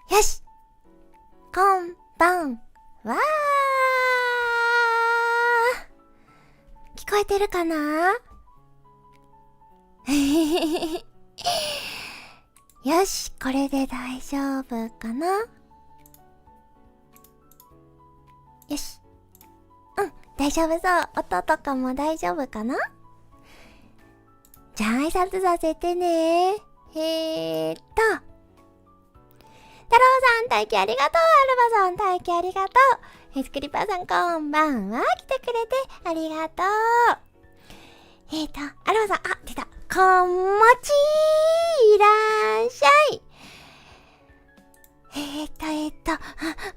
よし、こんばんは。聞こえてるかな？よし、これで大丈夫かな？よし。大丈夫そう。音とかも大丈夫かな？じゃあ挨拶させてね。太郎さん、待機ありがとう。アルバさん、待機ありがとう。スクリッパーさん、こんばんは。来てくれてありがとう。アルバさん、出た。こんもちいらっしゃい。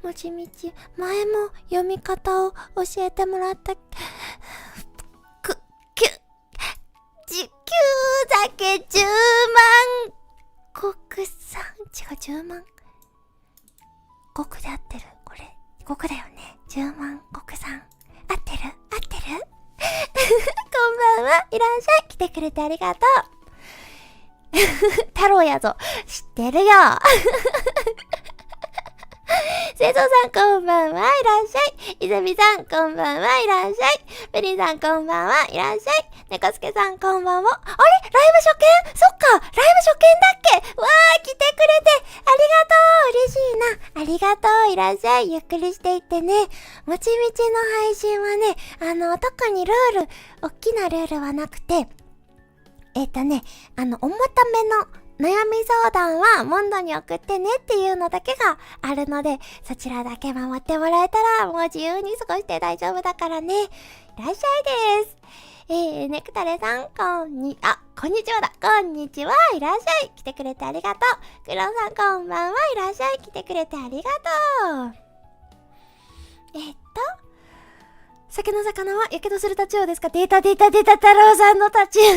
もちみち、前も読み方を教えてもらった。9酒10万国産。違う、10万。国で合ってる？これ、国だよね。10万国産。合ってるこんばんは。いらっしゃい。来てくれてありがとう。太郎やぞ。知ってるよ。生徒さんこんばんは。いらっしゃい。いずみさんこんばんは。いらっしゃい。ベリーさんこんばんは。いらっしゃい。猫助さんこんばんは。あれ？ライブ初見？そっか、ライブ初見だっけ？わー、来てくれてありがとう。嬉しいな。ありがとう。いらっしゃい。ゆっくりしていってね。もちみちの配信はね、特に大きなルールはなくて、重ための悩み相談はモンドに送ってねっていうのだけがあるので、そちらだけ守ってもらえたらもう自由に過ごして大丈夫だからね。いらっしゃいです。ネクタレさん、こんにちはだ。こんにちは。いらっしゃい。来てくれてありがとう。クロンさん、こんばんは。いらっしゃい。来てくれてありがとう。酒の魚はやけどするタチウオですか？出た、太郎さんのタチウオい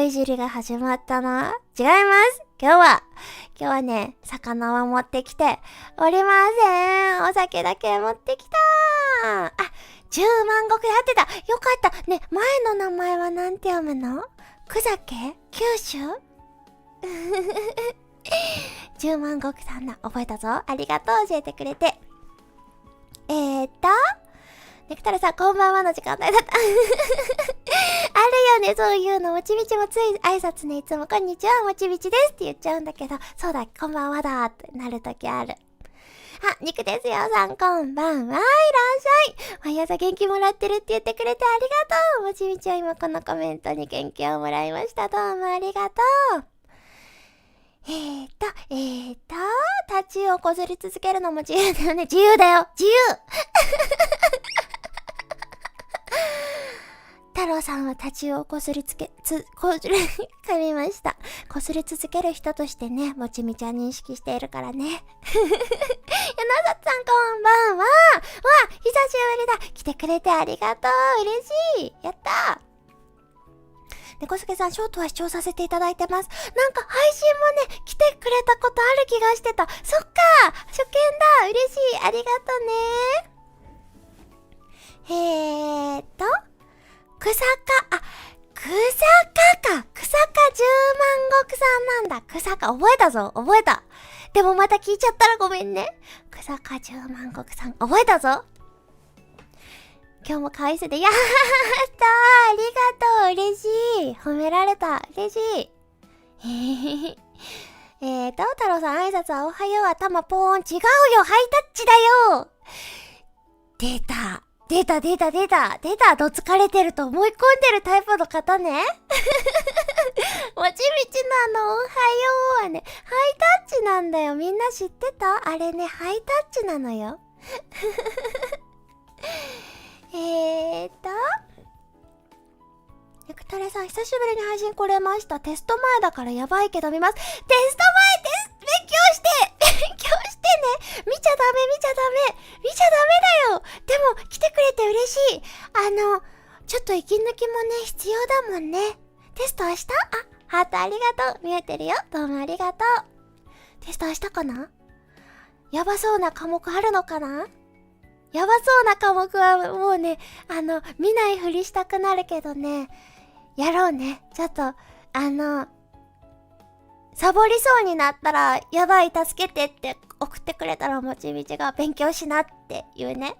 じりが始まったな。違います。今日はね、魚は持ってきておりません。お酒だけ持ってきた。10万石で合ってた。よかった。ね、前の名前はなんて読むの？クザケ？九州10万石さんだ。覚えたぞ。ありがとう。教えてくれて。ネクタレさん、こんばんはの時間帯だった。あるよね、そういうの。もちみちもつい挨拶ね、いつもこんにちは、もちみちですって言っちゃうんだけど、そうだ、こんばんはだってなるときある。肉ですよさん、こんばんは。いらっしゃい。毎朝元気もらってるって言ってくれてありがとう。もちみちは今このコメントに元気をもらいました。どうもありがとう。タチをこずり続けるのも自由だよね。自由だよ。自由太郎さんはタチを噛みました。こすり続ける人としてね、もちみちは認識しているからね。柳里さんこんばんは。久しぶりだ。来てくれてありがとう。嬉しい。やったー。猫助さん、ショートは視聴させていただいてます。なんか配信もね、来てくれたことある気がしてた。そっか、初見だ。嬉しい。ありがとね。草加10万石さんなんだ。草加、覚えたぞ。覚えた。でもまた聞いちゃったらごめんね。草加10万石さん、覚えたぞ。今日も可愛いせで、やったー、ありがとう、嬉しい。褒められた、嬉しい。太郎さん、挨拶はおはよう、頭ポーン。違うよ、ハイタッチだよ。出た。どつかれてると思い込んでるタイプの方ね。もちみちのおはようはね、ハイタッチなんだよ。みんな知ってた？あれね、ハイタッチなのよ。ネクタレさん、久しぶりに配信来れました。テスト前だからやばいけど見ます。テスト前勉強してね。見ちゃダメだよ。でも、来てくれて嬉しい。ちょっと息抜きもね、必要だもんね。テスト明日？ハートありがとう。見えてるよ。どうもありがとう。テスト明日かな？やばそうな科目あるのかな？やばそうな科目はもうね、見ないふりしたくなるけどね、やろうね。ちょっと、サボりそうになったら、やばい、助けてって送ってくれたら、もちみちが勉強しなって言うね。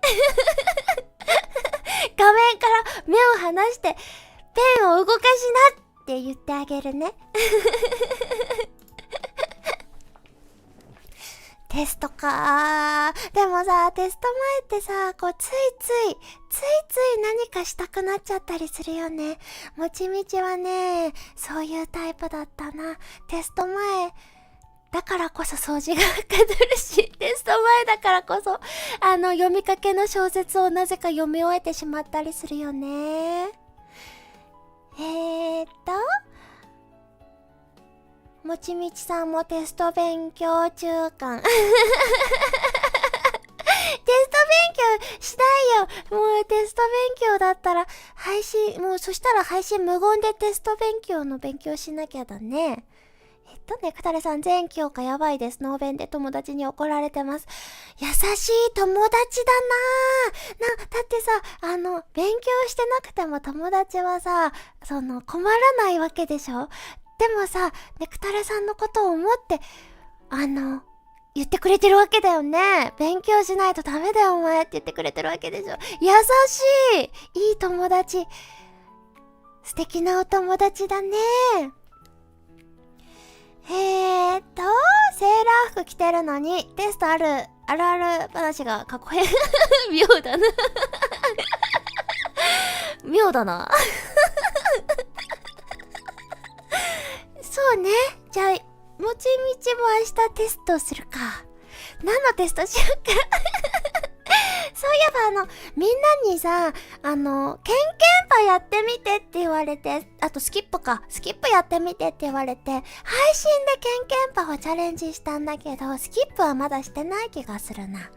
画面から目を離して、ペンを動かしなって言ってあげるね。テストかー。でもさ、テスト前ってさ、こうついつい何かしたくなっちゃったりするよね。もちみちはね、そういうタイプだったな。テスト前、だからこそ掃除がはかどるし、テスト前だからこそ、読みかけの小説をなぜか読み終えてしまったりするよね。もちみちさんもテスト勉強中間。テスト勉強しないよ。もうテスト勉強だったらそしたら配信無言でテスト勉強の勉強しなきゃだね。ネクタレさん、全教科やばいです。ノーベンで友達に怒られてます。優しい友達だなだってさ、勉強してなくても友達はさ、困らないわけでしょ。でもさ、ネクタレさんのことを思って、言ってくれてるわけだよね。勉強しないとダメだよお前って言ってくれてるわけでしょ。優しい、いい友達。素敵なお友達だね。セーラー服着てるのにテストある話がかっこいい。妙だな。妙だな。そうね。じゃあ、もちみちも明日テストするか。何のテストしようか。そういえばみんなにさ、ケンケンパやってみてって言われて、あとスキップやってみてって言われて、配信でケンケンパをチャレンジしたんだけど、スキップはまだしてない気がするな。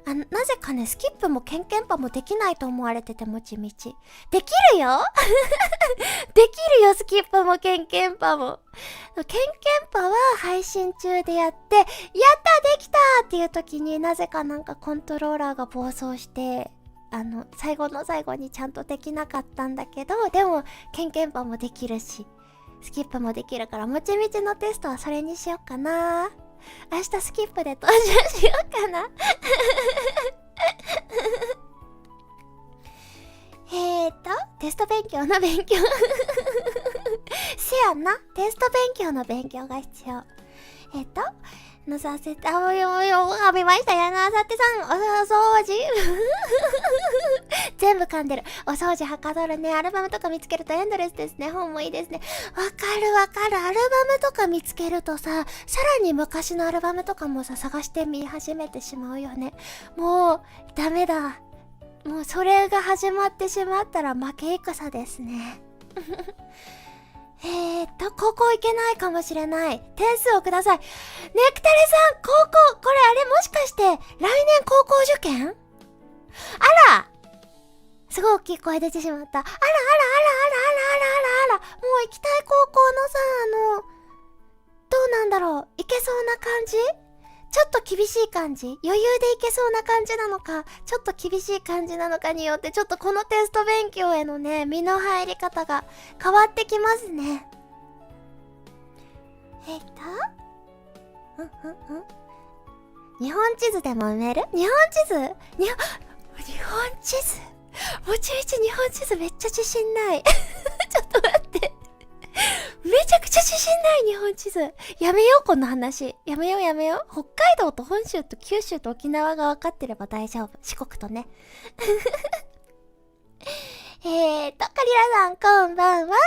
なぜかね、スキップもケンケンパもできないと思われてて、もちみち。できるよできるよ、スキップもケンケンパも。ケンケンパは配信中でやって、やったできたっていう時になぜかコントローラーが暴走して、最後の最後にちゃんとできなかったんだけど、でも、ケンケンパもできるし、スキップもできるから、もちみちのテストはそれにしようかな。明日スキップで登場しようかな。テスト勉強の勉強。せやな、テスト勉強の勉強が必要。のさせて、噛みましたやなさてさん、お掃除。全部噛んでる。お掃除はかどるね。アルバムとか見つけるとエンドレスですね。本もいいですね。わかる。アルバムとか見つけるとさ、さらに昔のアルバムとかもさ、探してみ始めてしまうよね。もう、ダメだ。もうそれが始まってしまったら負け戦ですね。高校行けないかもしれない。点数をください。ネクタレさん、高校、これあれもしかして、来年高校受験？あら！すごい大きい声出てしまった。あら。もう行きたい高校のさ、どうなんだろう。行けそうな感じ？ちょっと厳しい感じ？余裕でいけそうな感じなのか、ちょっと厳しい感じなのかによって、ちょっとこのテスト勉強へのね、身の入り方が変わってきますね。日本地図でも埋める？日本地図もちみち日本地図めっちゃ自信ない。ちょっと待って。めちゃくちゃ自信ない日本地図。やめようこの話。やめよう。北海道と本州と九州と沖縄が分かってれば大丈夫。四国とね。カリラさんこんばんはいらっ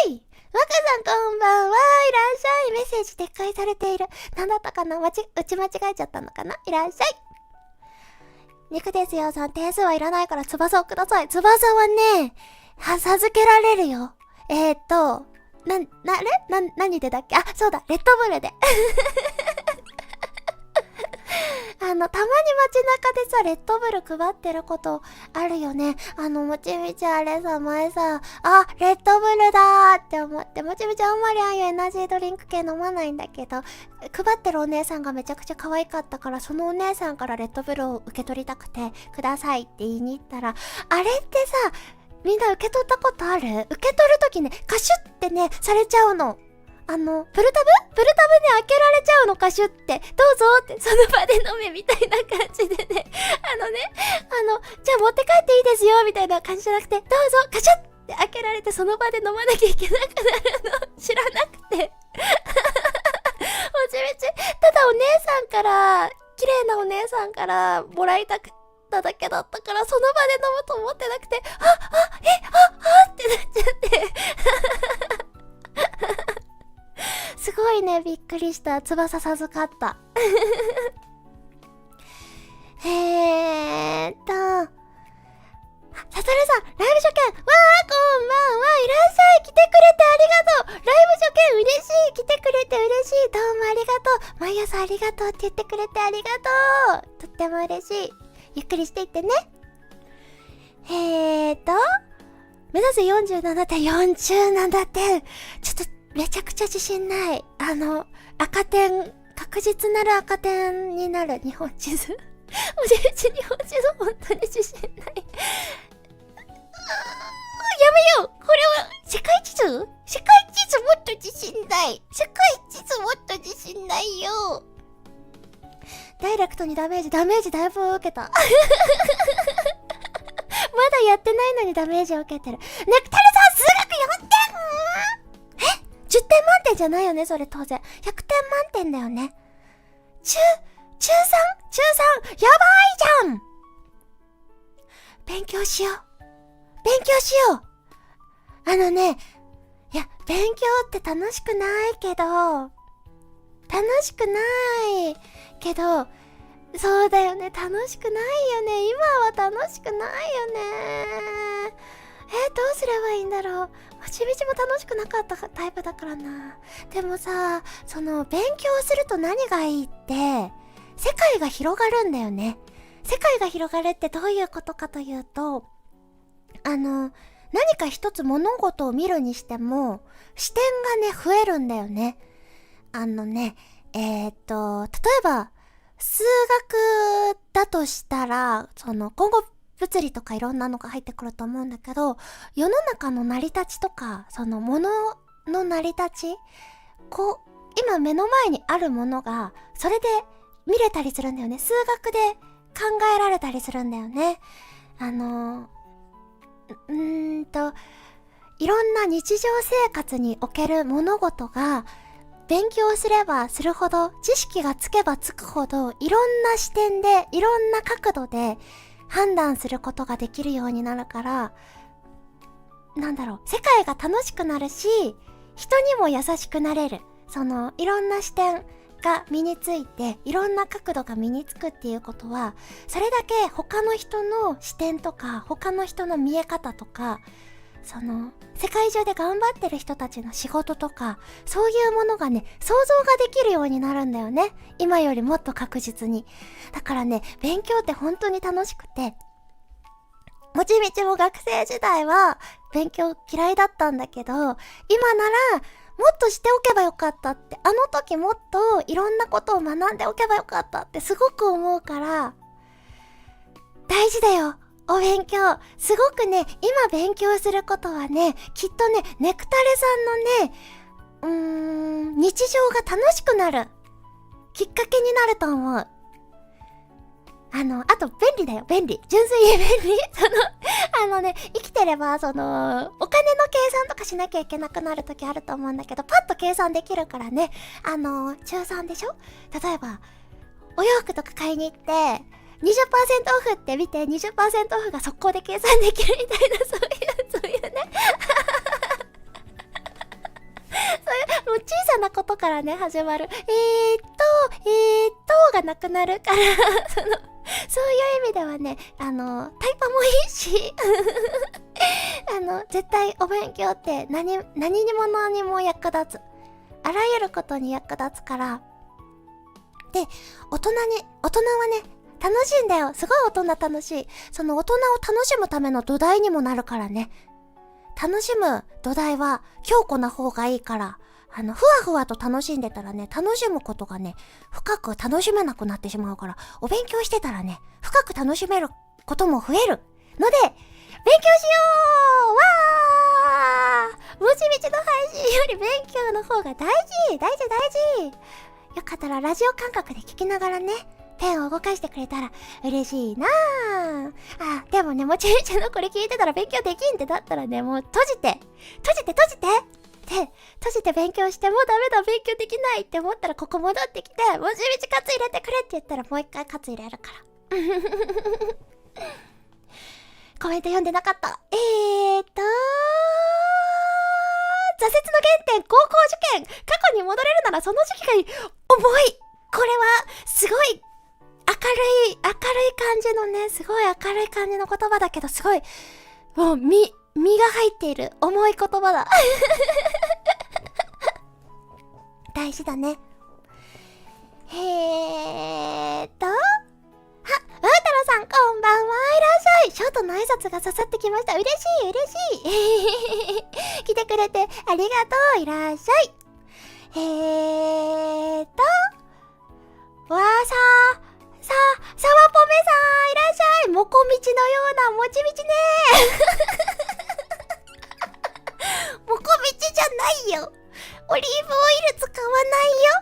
しゃい。若さんこんばんはいらっしゃい。メッセージ撤回されている。なんだったかな、打ち間違えちゃったのかな。いらっしゃい。肉ですよさん、点数はいらないから翼をください。翼はね、授けられるよ。何でだっけ？あ、そうだ、レッドブルで。たまに街中でさ、レッドブル配ってることあるよね。もちみちあれさ、前さ、あ、レッドブルだーって思って、もちみちあんまりああいうエナジードリンク系飲まないんだけど、配ってるお姉さんがめちゃくちゃ可愛かったから、そのお姉さんからレッドブルを受け取りたくて、くださいって言いに行ったら、あれってさ、みんな受け取ったことある？受け取るときね、カシュってね、されちゃうの。プルタブね、開けられちゃうのかしゅって、どうぞって、その場で飲めみたいな感じでね、じゃあ持って帰っていいですよみたいな感じじゃなくて、どうぞカシャッって開けられてその場で飲まなきゃいけなくなるの知らなくて。もちみち、ただお姉さんから、綺麗なお姉さんからもらいたくただけだったから、その場で飲むと思ってなくて、ってなっちゃって。すごいね、びっくりした。翼授かった。サトルさん、ライブ初見、こんばんは、いらっしゃい、来てくれてありがとう。ライブ初見嬉しい、来てくれて嬉しい、どうもありがとう。毎朝ありがとうって言ってくれてありがとう。とっても嬉しい。ゆっくりしていってね。目指せ47点、47点。ちょっと、めちゃくちゃ自信ない。赤点、確実なる赤点になる日本地図。もしうち日本地図本当に自信ない。やめよう、これは世界地図もっと自信ない。世界地図もっと自信ないよ。ダイレクトにダメージだいぶ受けた。まだやってないのにダメージを受けてる。ネクタルさん、数学4点！10点満点じゃないよね、それ当然。100点満点だよね。中 3？ やばいじゃん！勉強しよう。いや、勉強って楽しくないけど、そうだよね、楽しくないよね。今は楽しくないよね。どうすればいいんだろう。もちみちも楽しくなかったタイプだからな。でもさ、勉強すると何がいいって、世界が広がるんだよね。世界が広がるってどういうことかというと、何か一つ物事を見るにしても、視点がね、増えるんだよね。例えば、数学だとしたら、今後物理とかいろんなのが入ってくると思うんだけど、世の中の成り立ちとか、物の成り立ち、今目の前にあるものが、それで見れたりするんだよね。数学で考えられたりするんだよね。いろんな日常生活における物事が勉強すればするほど、知識がつけばつくほど、いろんな視点で、いろんな角度で判断することができるようになるから、世界が楽しくなるし、人にも優しくなれる。いろんな視点が身について、いろんな角度が身につくっていうことは、それだけ他の人の視点とか、他の人の見え方とか、世界中で頑張ってる人たちの仕事とか、そういうものがね、想像ができるようになるんだよね。今よりもっと確実に。だからね、勉強って本当に楽しくて、もちみちも学生時代は勉強嫌いだったんだけど、今ならもっとしておけばよかったって、あの時もっといろんなことを学んでおけばよかったってすごく思うから、大事だよ。お勉強。すごくね、今勉強することはね、きっとね、ネクタレさんのね、日常が楽しくなるきっかけになると思う。あと便利だよ、便利。純粋に便利。生きてれば、お金の計算とかしなきゃいけなくなるときあると思うんだけど、パッと計算できるからね、中3でしょ？例えば、お洋服とか買いに行って、20% オフって見て、20% オフが速攻で計算できるみたいな、そういうね。もう小さなことからね、始まる。がなくなるから、そういう意味ではね、タイパもいいし、絶対お勉強って何にも何にも役立つ。あらゆることに役立つから。で、大人はね、楽しいんだよ。すごい大人楽しい。その大人を楽しむための土台にもなるからね。楽しむ土台は強固な方がいいから、ふわふわと楽しんでたらね、楽しむことがね、深く楽しめなくなってしまうから、お勉強してたらね、深く楽しめることも増えるので、勉強しよう！わもちみちの配信より勉強の方が大事。よかったらラジオ感覚で聞きながらね、ペンを動かしてくれたら嬉しいなぁ。でもね、もちみちのこれ聞いてたら勉強できんってだったらね、もう閉じてで、閉じて勉強して、もうダメだ、勉強できないって思ったらここ戻ってきて、もちみちカツ入れてくれって言ったらもう一回カツ入れるから。コメント読んでなかった。挫折の原点、高校受験。過去に戻れるならその時期がいい。重い。これは、すごい、明るい感じのね、すごい明るい感じの言葉だけど、すごい、もう、身が入っている重い言葉だ。大事だね。うーたろさんこんばんは、いらっしゃい。ショートの挨拶が刺さってきました。嬉しい。来てくれてありがとう、いらっしゃい。さわぽめさん、いらっしゃい。もこみちのようなもちみちね。もこみちじゃないよ。オリーブオイル使わないよ。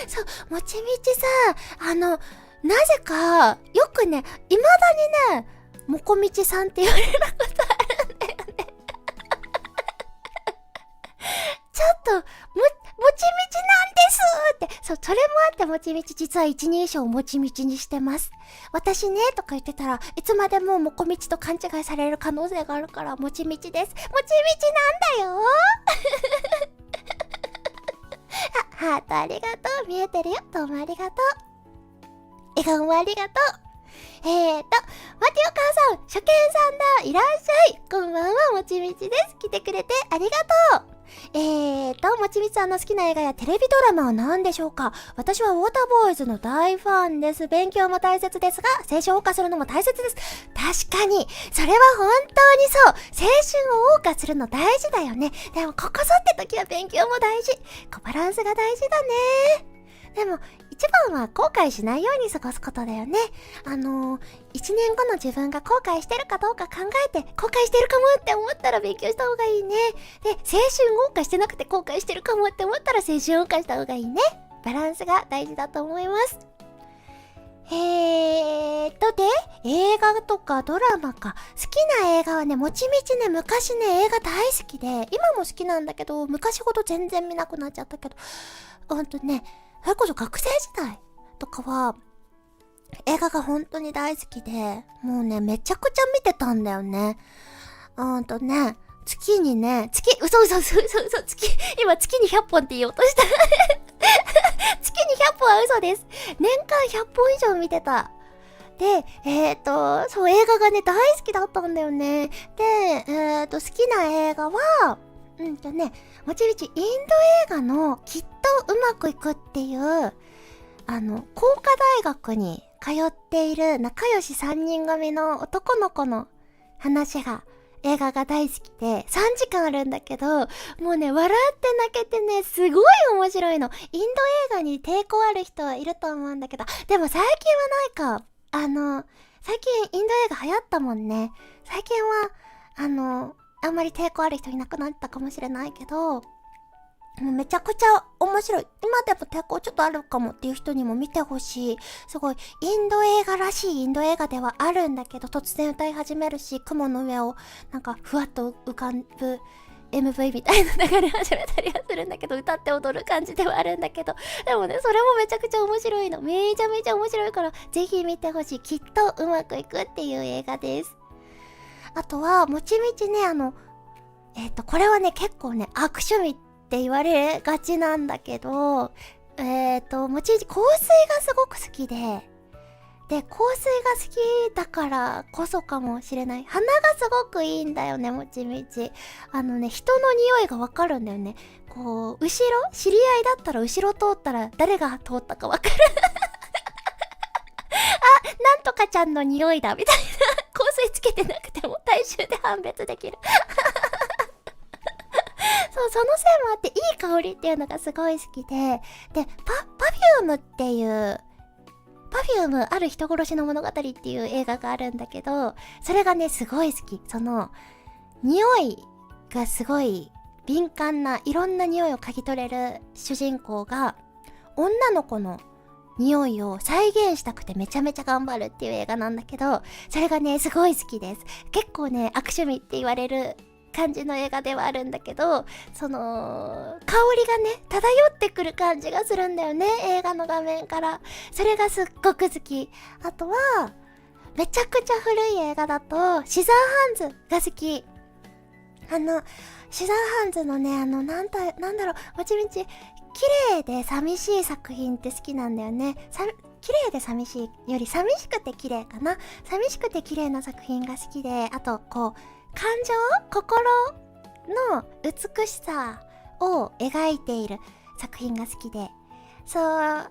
そう、もちみちさ、なぜか、よくね、未だにね、もこみちさんって言われることあるんだよね。ちょっと、もちみちなんですって。そう、それもあってもちみち実は一人称をもちみちにしてます。私ね、とか言ってたらいつまでももこみちと勘違いされる可能性があるからもちみちです。もちみちなんだよ。ハートありがとう。見えてるよ。どうもありがとう。笑顔もありがとう。待てよ母さん、初見さんだ。いらっしゃい。こんばんは、もちみちです。来てくれてありがとう。もちみちさんの好きな映画やテレビドラマは何でしょうか？私はウォーターボーイズの大ファンです。勉強も大切ですが、青春を謳歌するのも大切です。確かに、それは本当にそう。青春を謳歌するの大事だよね。でも、ここぞって時は勉強も大事。バランスが大事だね。でも、一番は後悔しないように過ごすことだよね。1年後の自分が後悔してるかどうか考えて、後悔してるかもって思ったら勉強した方がいいね。で、青春謳歌してなくて後悔してるかもって思ったら青春謳歌した方がいいね。バランスが大事だと思います。で、映画とかドラマか。好きな映画はね、もちみちね、昔ね、映画大好きで、今も好きなんだけど、昔ほど全然見なくなっちゃったけど、それこそ学生時代とかは、映画が本当に大好きで、もうね、めちゃくちゃ見てたんだよね。月にね、嘘、今月に100本って言おうとした。月に100本は嘘です。年間100本以上見てた。で、そう、映画がね、大好きだったんだよね。で、好きな映画は、もちみちインド映画のきっとうまくいくっていう、工科大学に通っている仲良し3人組の男の子の映画が大好きで、3時間あるんだけど、もうね、笑って泣けてね、すごい面白いの。インド映画に抵抗ある人はいると思うんだけど、でも最近はないか。最近インド映画流行ったもんね。最近は、あんまり抵抗ある人いなくなったかもしれないけど、もうめちゃくちゃ面白い。今でも抵抗ちょっとあるかもっていう人にも見てほしい。すごい、インド映画らしいインド映画ではあるんだけど、突然歌い始めるし、雲の上をなんかふわっと浮かぶ MV みたいな流れ始めたりはするんだけど、歌って踊る感じではあるんだけど、でもね、それもめちゃくちゃ面白いの。めちゃめちゃ面白いから、ぜひ見てほしい。きっとうまくいくっていう映画です。あとは、もちみちね、これはね、結構ね、悪趣味って言われがちなんだけど、もちみち香水がすごく好きで、香水が好きだからこそかもしれない。鼻がすごくいいんだよね、もちみち。人の匂いがわかるんだよね。こう、知り合いだったら後ろ通ったら誰が通ったかわかる。なんとかちゃんの匂いだ、みたいな。香水つけてなくても体臭で判別できる。そう、そのせいもあっていい香りっていうのがすごい好きで、で、パフュームっていう、パフュームある人殺しの物語っていう映画があるんだけど、それがね、すごい好き。その、匂いがすごい敏感ないろんな匂いを嗅ぎ取れる主人公が女の子の匂いを再現したくてめちゃめちゃ頑張るっていう映画なんだけど、それがねすごい好きです。結構ね悪趣味って言われる感じの映画ではあるんだけど、その香りがね漂ってくる感じがするんだよね、映画の画面から。それがすっごく好き。あとはめちゃくちゃ古い映画だとシザーハンズが好き。シザーハンズのねなんだろう、もちみち綺麗で寂しい作品って好きなんだよね。綺麗で寂しいより寂しくて綺麗かな。寂しくて綺麗な作品が好きで、あとこう感情、心の美しさを描いている作品が好きで、そ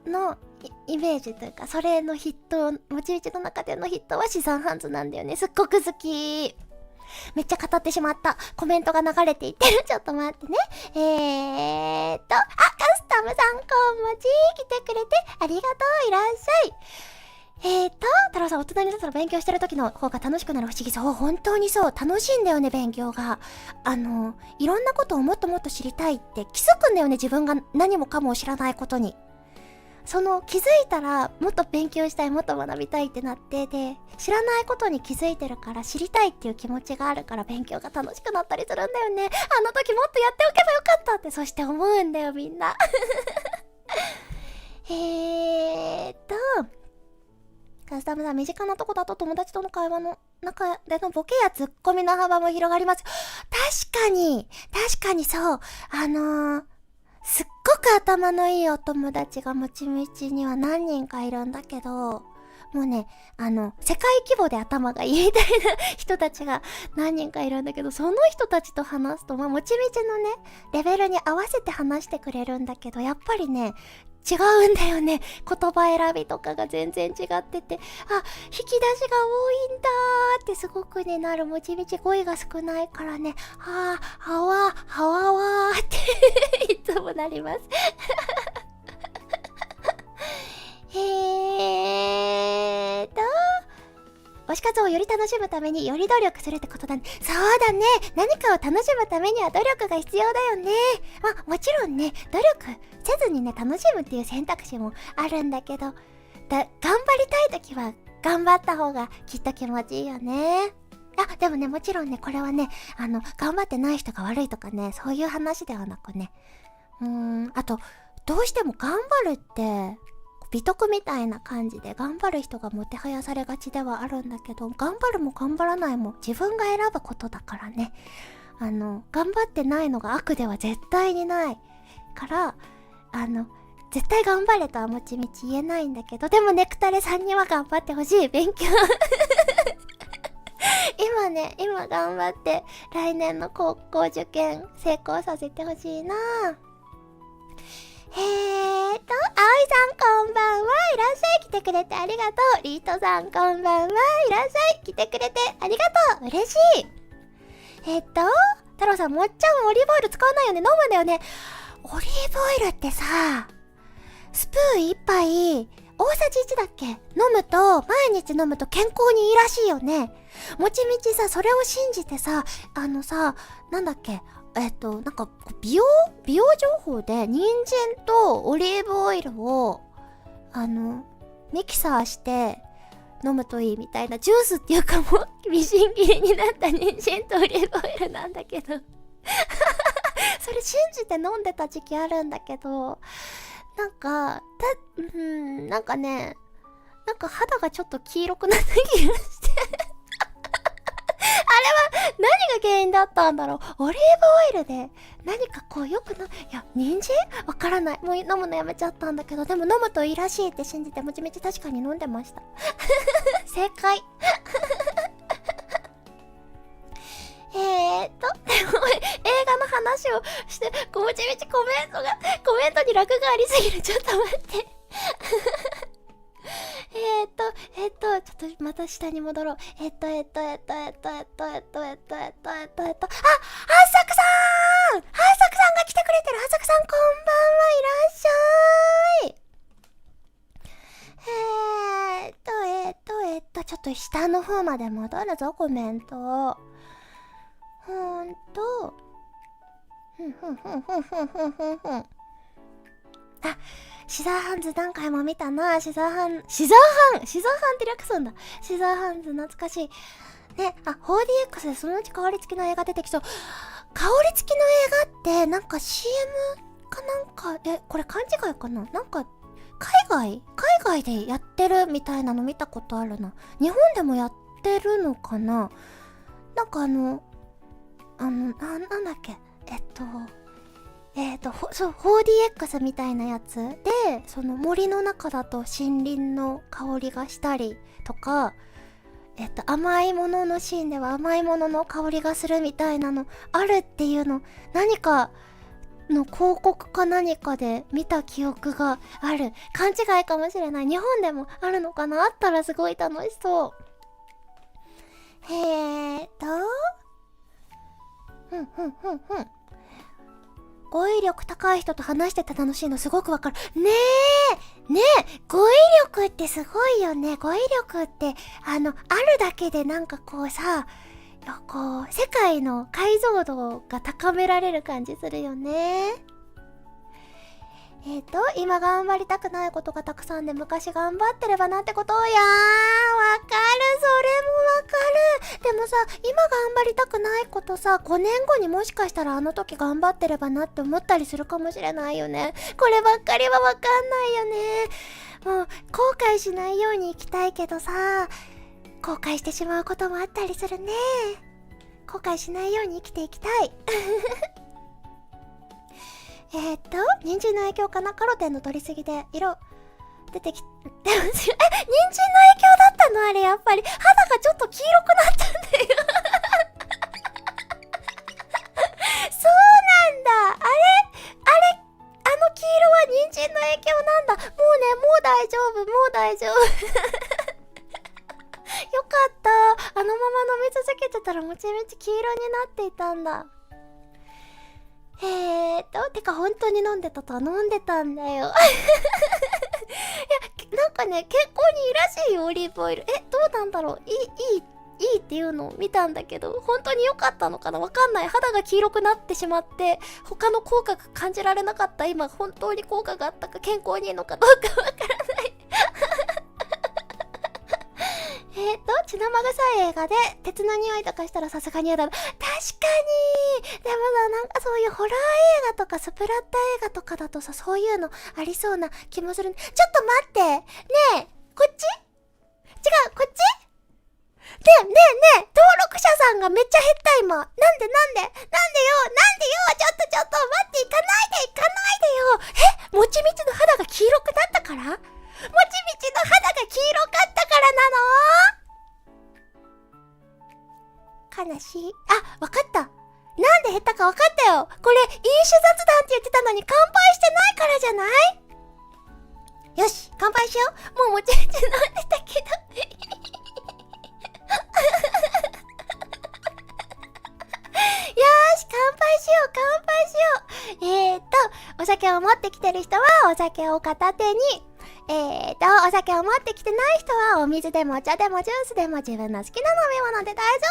のイメージというか、それのヒット、もちみちの中でのヒットはシザーハンズなんだよね。すっごく好き。めっちゃ語ってしまった。コメントが流れていってる。ちょっと待ってね。カスタムさんこんもち来てくれてありがとう。いらっしゃい。太郎さん、大人になったら勉強してる時の方が楽しくなる不思議。そう、本当にそう。楽しいんだよね、勉強が。いろんなことをもっともっと知りたいって気づくんだよね、自分が何もかも知らないことに。その気づいたらもっと勉強したい、もっと学びたいってなって、で知らないことに気づいてるから知りたいっていう気持ちがあるから勉強が楽しくなったりするんだよね。あの時もっとやっておけばよかったって、そして思うんだよ、みんな。カスタムさん、身近なとこだと友達との会話の中でのボケやツッコミの幅も広がります。確かにそう。すっごく頭のいいお友達がもちみちには何人かいるんだけど、もうね、世界規模で頭がいいみたいな人たちが何人かいるんだけど、その人たちと話すと、もちみちのね、レベルに合わせて話してくれるんだけど、やっぱりね、違うんだよね。言葉選びとかが全然違ってて、引き出しが多いんだーってすごくねなる。もちみち語彙が少ないからね、はわーっていつもなります。推し活をより楽しむためにより努力するってことだね。そうだね。何かを楽しむためには努力が必要だよね。もちろんね、努力せずにね、楽しむっていう選択肢もあるんだけど、頑張りたいときは頑張った方がきっと気持ちいいよね。でもね、もちろんね、これはね、頑張ってない人が悪いとかね、そういう話ではなくね。あと、どうしても頑張るって、美徳みたいな感じで頑張る人がもてはやされがちではあるんだけど、頑張るも頑張らないも自分が選ぶことだからね。頑張ってないのが悪では絶対にないから、絶対頑張れとはもちみち言えないんだけど、でもネクタレさんには頑張ってほしい。勉強今頑張って来年の高校受験成功させてほしいな。葵さんこんばんは。いらっしゃい。来てくれてありがとう。リートさんこんばんは。いらっしゃい。来てくれてありがとう。嬉しい。太郎さん、もっちゃんオリーブオイル使わないよね。飲むんだよね。オリーブオイルってさ、スプーン1杯大さじ1だっけ飲むと、毎日飲むと健康にいいらしいよね。もちみちさ、それを信じてさ、なんだっけ、なんか美容情報で人参とオリーブオイルをミキサーして飲むといいみたいな、ジュースっていうかもうみじん切りになった人参とオリーブオイルなんだけどそれ信じて飲んでた時期あるんだけど、なんかね、なんか肌がちょっと黄色くなった気がしてあれは何が原因だったんだろう。オリーブオイルで何かこう良くない、いや、人参わからない。もう飲むのやめちゃったんだけど、でも飲むといいらしいって信じてもちみち確かに飲んでました正解映画の話をしてもちみちコメントにラグがありすぎる。ちょっと待ってちょっとまた下に戻ろう。はっさくさんが来てくれてる。はっさくさんこんばんはいらっしゃい。ちょっと下の方まで戻るぞ、コメント。あ、シザーハンズ何回も見たな。シザーハンって略すんだ。シザーハンズ懐かしい。ね、4DX でそのうち香り付きの映画出てきそう。香り付きの映画ってなんか CM かなんか、これ勘違いかな。なんか海外でやってるみたいなの見たことあるな。日本でもやってるのかな。なんかなんだっけ、そう 4DX みたいなやつで、その森の中だと森林の香りがしたりとか、甘いもののシーンでは甘いものの香りがするみたいなのあるっていうの、何かの広告か何かで見た記憶がある。勘違いかもしれない。日本でもあるのかな。あったらすごい楽しそう。語彙力高い人と話してて楽しいのすごくわかる。ねえ、語彙力ってすごいよね。語彙力ってあるだけでなんかこうさ、こう世界の解像度が高められる感じするよね。今頑張りたくないことがたくさんで昔頑張ってればなんてことを、わかる、それもわかる。でもさ、今頑張りたくないことさ、5年後にもしかしたらあの時頑張ってればなって思ったりするかもしれないよね。こればっかりはわかんないよね。もう後悔しないように生きたいけどさ、後悔してしまうこともあったりするね。後悔しないように生きていきたい。人参の影響かな。カロテンの取りすぎで色出てきてます。人参の影響だったのあれ。やっぱり肌がちょっと黄色くなったんだよ。そうなんだ。あの黄色は人参の影響なんだ。もうね、もう大丈夫。よかった。あのまま飲み続けてたらもちみち黄色になっていたんだ。てか本当に飲んでたとは飲んでたんだよ。いや、なんかね、健康にいいらしいよ、オリーブオイル。どうなんだろう。いいっていうのを見たんだけど、本当に良かったのかな、わかんない。肌が黄色くなってしまって他の効果が感じられなかった今、本当に効果があったか健康にいいのかどうかわからない。血生臭い映画で鉄の匂いとかしたらさすがに嫌だな。確かに。でもさ、なんかそういうホラー映画とかスプラッタ映画とかだとさ、そういうのありそうな気もする。ちょっと待って。ねえ、こっち？違う、こっち？ねえ、登録者さんがめっちゃ減った今。なんでよ、ちょっと待って、行かないでよ。もちみちの肌が黄色くなったから？もちみちの肌が黄色かったからなの？悲しい。あ、わかった。なんで減ったかわかったよ。これ飲酒雑談って言ってたのに乾杯してないからじゃない？よし、乾杯しよう。もうもちみち飲んでたけど。よーし、乾杯しよう。お酒を持ってきてる人はお酒を片手に、お酒を持ってきてない人はお水でもお茶でもジュースでも自分の好きな飲み物で大丈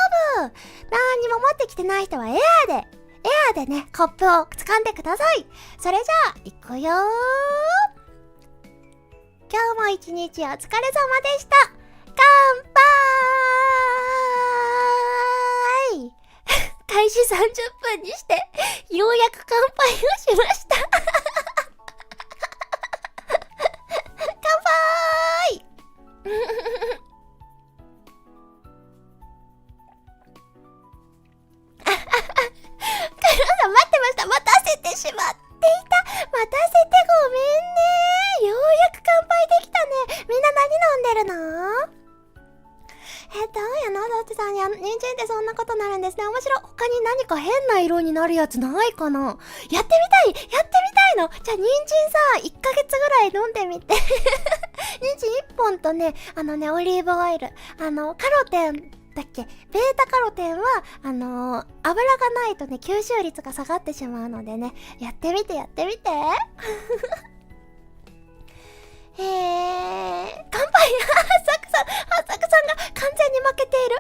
夫。何にも持ってきてない人はエアーでね、コップを掴んでください。それじゃあ、いくよー。今日も一日お疲れ様でした。乾杯開始30分にしてようやく乾杯をしました。乾杯待ってました。待たせてしまっていた。待たせてごめんね。ようやく乾杯できたね。みんな何飲んでるの？山里さん、人参ってそんなことなるんですね。面白い。他に何か変な色になるやつないかな？やってみたいの。じゃあ人参さ、1ヶ月ぐらい飲んでみて。人参1本とね、オリーブオイル、カロテンだっけ、ベータカロテンは油がないとね、吸収率が下がってしまうのでね、やってみて。乾杯。ハサクさんが完全に負けている。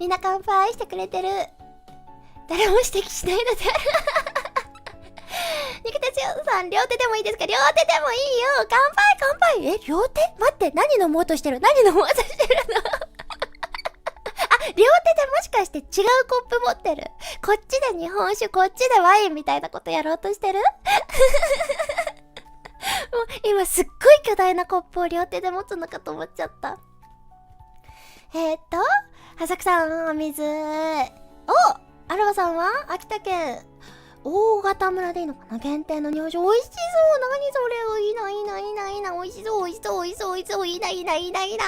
みんな乾杯してくれてる。誰も指摘しないのである。肉鉄よさん、両手でもいいですか？両手でもいいよ。乾杯乾杯。え、両手？待って、何飲もうとしてる？何飲もうとしてるの？両手でもしかして違うコップ持ってる？こっちで日本酒、こっちでワインみたいなことやろうとしてる？もう今すっごい巨大なコップを両手で持つのかと思っちゃった。はさくさん、お水。アルバさんは秋田県大型村でいいのかな？限定の日本酒。美味しそう。何それ。いいな、いいな、いいな、いいな。美味しそう、美味しそう、美味しそう、美味しそう。いいな、いいな、いいな、いいな。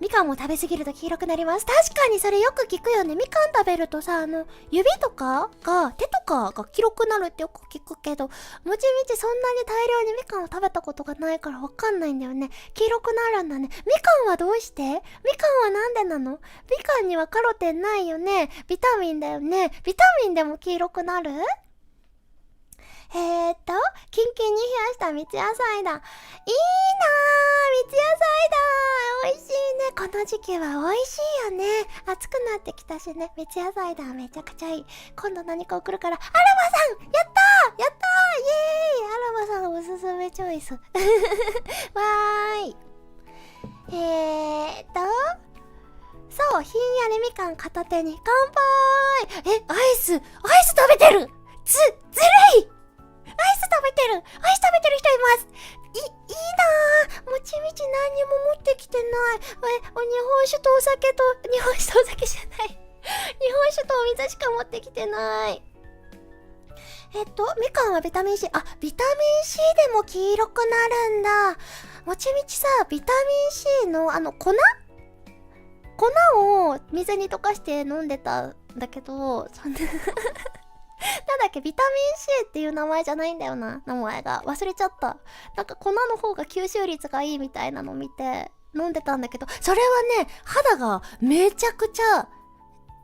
みかんも食べ過ぎると黄色くなります。確かにそれよく聞くよね。みかん食べるとさ、指とかが、手とかが黄色くなるってよく聞くけど、もちみちそんなに大量にみかんを食べたことがないからわかんないんだよね。黄色くなるんだね。みかんはどうして？みかんはなんでなの？みかんにはカロテンないよね。ビタミンだよね。ビタミンでも黄色くなる？キンキンに冷やした三ツ矢サイダー。いいなー、三ツ矢サイダー。美味しいね。この時期は美味しいよね。暑くなってきたしね。三ツ矢サイダーめちゃくちゃいい。今度何か送るから。アラバさん、やったーやったーイエーイ。アラバさんおすすめチョイス。わーい。そう、ひんやりみかん片手に乾杯。アイス食べてる。ずるい。アイス食べてる人います。いいなぁ。もちみち何にも持ってきてない。日本酒とお酒と、日本酒とお酒じゃない。日本酒とお水しか持ってきてない。みかんはビタミン C。ビタミン C でも黄色くなるんだ。もちみちさ、ビタミン C の粉を水に溶かして飲んでたんだけど、なんだっけ、ビタミン C っていう名前じゃないんだよな、名前が。忘れちゃった。なんか粉の方が吸収率がいいみたいなの見て飲んでたんだけど、それはね、肌がめちゃくちゃ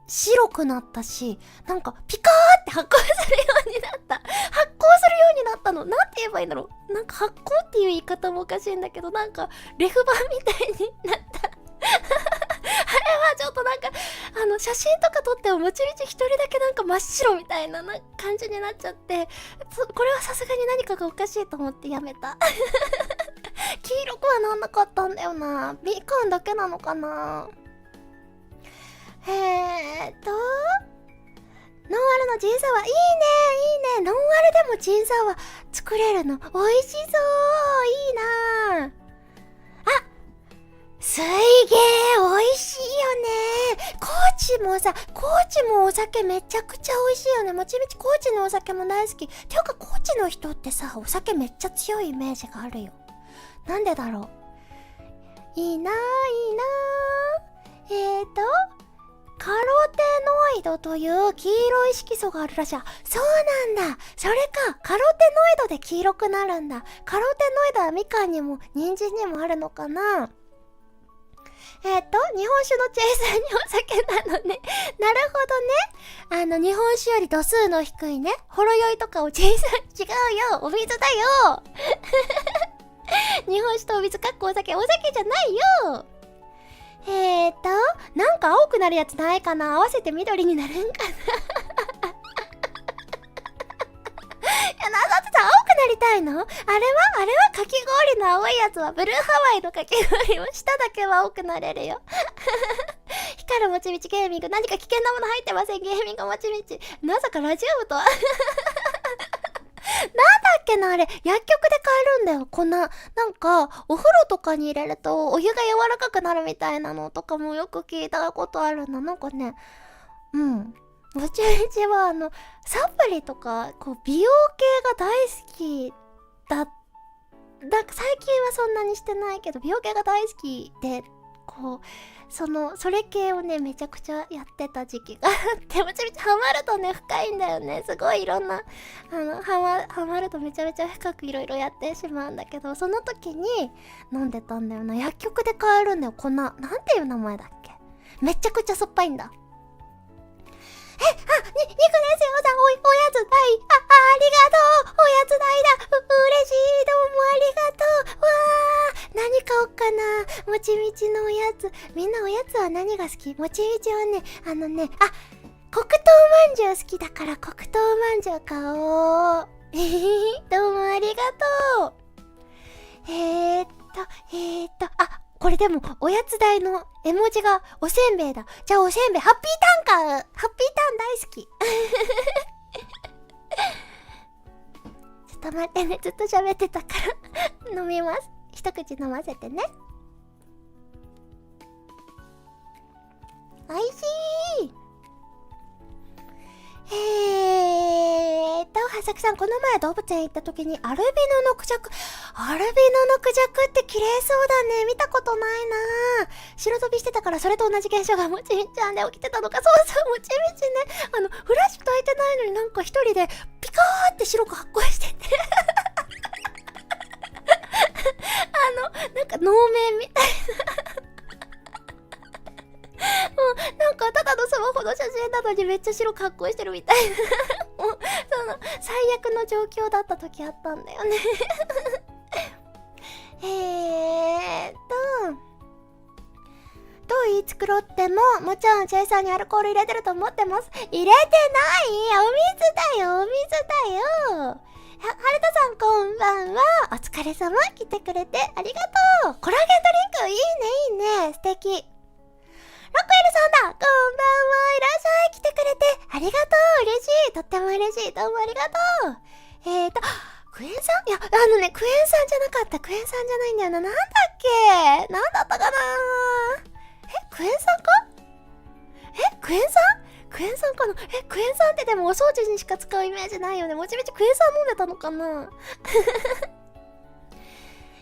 白くなったし、なんかピカーって発光するようになった。発光するようになったの。なんて言えばいいんだろう。なんか発光っていう言い方もおかしいんだけど、なんかレフ板みたいになった。あれはちょっとなんか写真とか撮ってももちみち一人だけなんか真っ白みたいな感じになっちゃって、これはさすがに何かがおかしいと思ってやめた。黄色くはなんなかったんだよな。みかんだけなのかな。ノンアルのジンサワーいいね。ノンアルでもジンサワー作れるの美味しそう。いいな。すいげー美味しいよね。高知もお酒めちゃくちゃ美味しいよね。もちみち高知のお酒も大好き。ていうか高知の人ってさ、お酒めっちゃ強いイメージがあるよ。なんでだろう。いいな。カロテノイドという黄色い色素があるらしい。そうなんだ。それか。カロテノイドで黄色くなるんだ。カロテノイドはみかんにも人参にもあるのかな。日本酒のチェイサーにお酒なのね。なるほどね。日本酒より度数の低いね、ほろ酔いとかをチェイサー、違うよ。お水だよ。日本酒とお水かっこお酒じゃないよ。なんか青くなるやつないかな。合わせて緑になるんかな。青くなりたいの？あれはかき氷の青いやつはブルーハワイのかき氷は舌だけは青くなれるよ。光るもちみちゲーミング、何か危険なもの入ってません。ゲーミングもちみち、まさかラジオ部とは。なんだっけな、あれ薬局で買えるんだよ、粉。なんかお風呂とかに入れるとお湯が柔らかくなるみたいなのとかもよく聞いたことあるな。なんかね、もちみちはサプリとか美容系が大好きだ。最近はそんなにしてないけど、美容系が大好きで、それ系をね、めちゃくちゃやってた時期があって、もちみちハマるとね、深いんだよね。すごいいろんな、ハマるとめちゃめちゃ深くいろいろやってしまうんだけど、その時に飲んでたんだよな。薬局で買えるんだよ、粉。なんていう名前だっけ？めちゃくちゃ酸っぱいんだ。肉ですよさん、おやつ代。ありがとう。おやつ代だ。嬉しい。どうもありがとう。わー、何買おっかな。もちみちのおやつ。みんなおやつは何が好き？もちみちはね、黒糖まんじゅう好きだから黒糖まんじゅう買おう。どうもありがとう。あ、これでもおやつ代の絵文字がおせんべいだ。じゃあおせんべいハッピーターン買う。ハッピーターン大好き。ちょっと待ってね、ずっと喋ってたから飲みます。一口飲ませてね。おいしい。はさきさん、この前動物園行った時にアルビノのクジャクって綺麗そうだね。見たことないな。白飛びしてたからそれと同じ現象がもちみちゃんで起きてたのか。そうそう、もちみちね。フラッシュ焚いてないのになんか一人でピカーって白く発光してて。なんか能面みたいな。なんかただのスマホの写真なのにめっちゃ白かっこいいしてるみたいな。もう最悪の状況だった時あったんだよね。どう言い繕ってももちろんチェイサーにアルコール入れてると思ってます。入れてない。お水だよ、お水だよ。はるたさんこんばんは。お疲れ様。来てくれてありがとう。コラーゲンドリンクいいねいいね、素敵。ロックエルさんだ、こんばんは。いらっしゃい。来てくれてありがとう。嬉しい、とっても嬉しい。どうもありがとう。クエン酸、いや、クエン酸じゃなかった。クエン酸じゃないんだよな。なんだっけ、なんだったかな。クエン酸か。クエン酸かな。クエン酸ってでもお掃除にしか使うイメージないよね。もちみちクエン酸飲んでたのかな。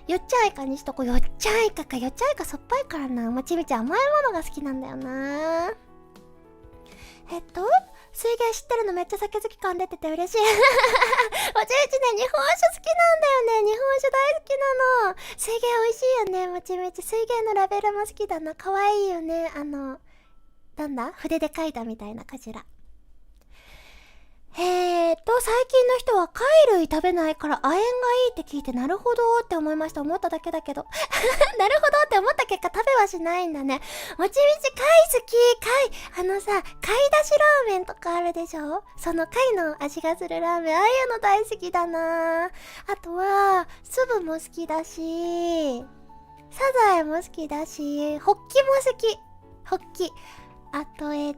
よっちゃんイカにしとこう。よっちゃんイカか。よっちゃんイカ酸っぱいからな。もちみち甘いものが好きなんだよな。水芸知ってるのめっちゃ酒好き感出てて嬉しい。もちみちね、日本酒好きなんだよね。日本酒大好きなの。水芸美味しいよね。もちみち水芸のラベルも好きだな。かわいいよね。なんだ、筆で描いたみたいなかしら。最近の人は貝類食べないから亜鉛がいいって聞いて、なるほどって思いました。思っただけだけど。なるほどって思った結果食べはしないんだね。もちみち貝好き。貝だしラーメンとかあるでしょ。その貝の味がするラーメン、ああいうの大好きだな。あとは酢豚も好きだし、サザエも好きだし、ホッキも好き。ホッキ。あとあれ、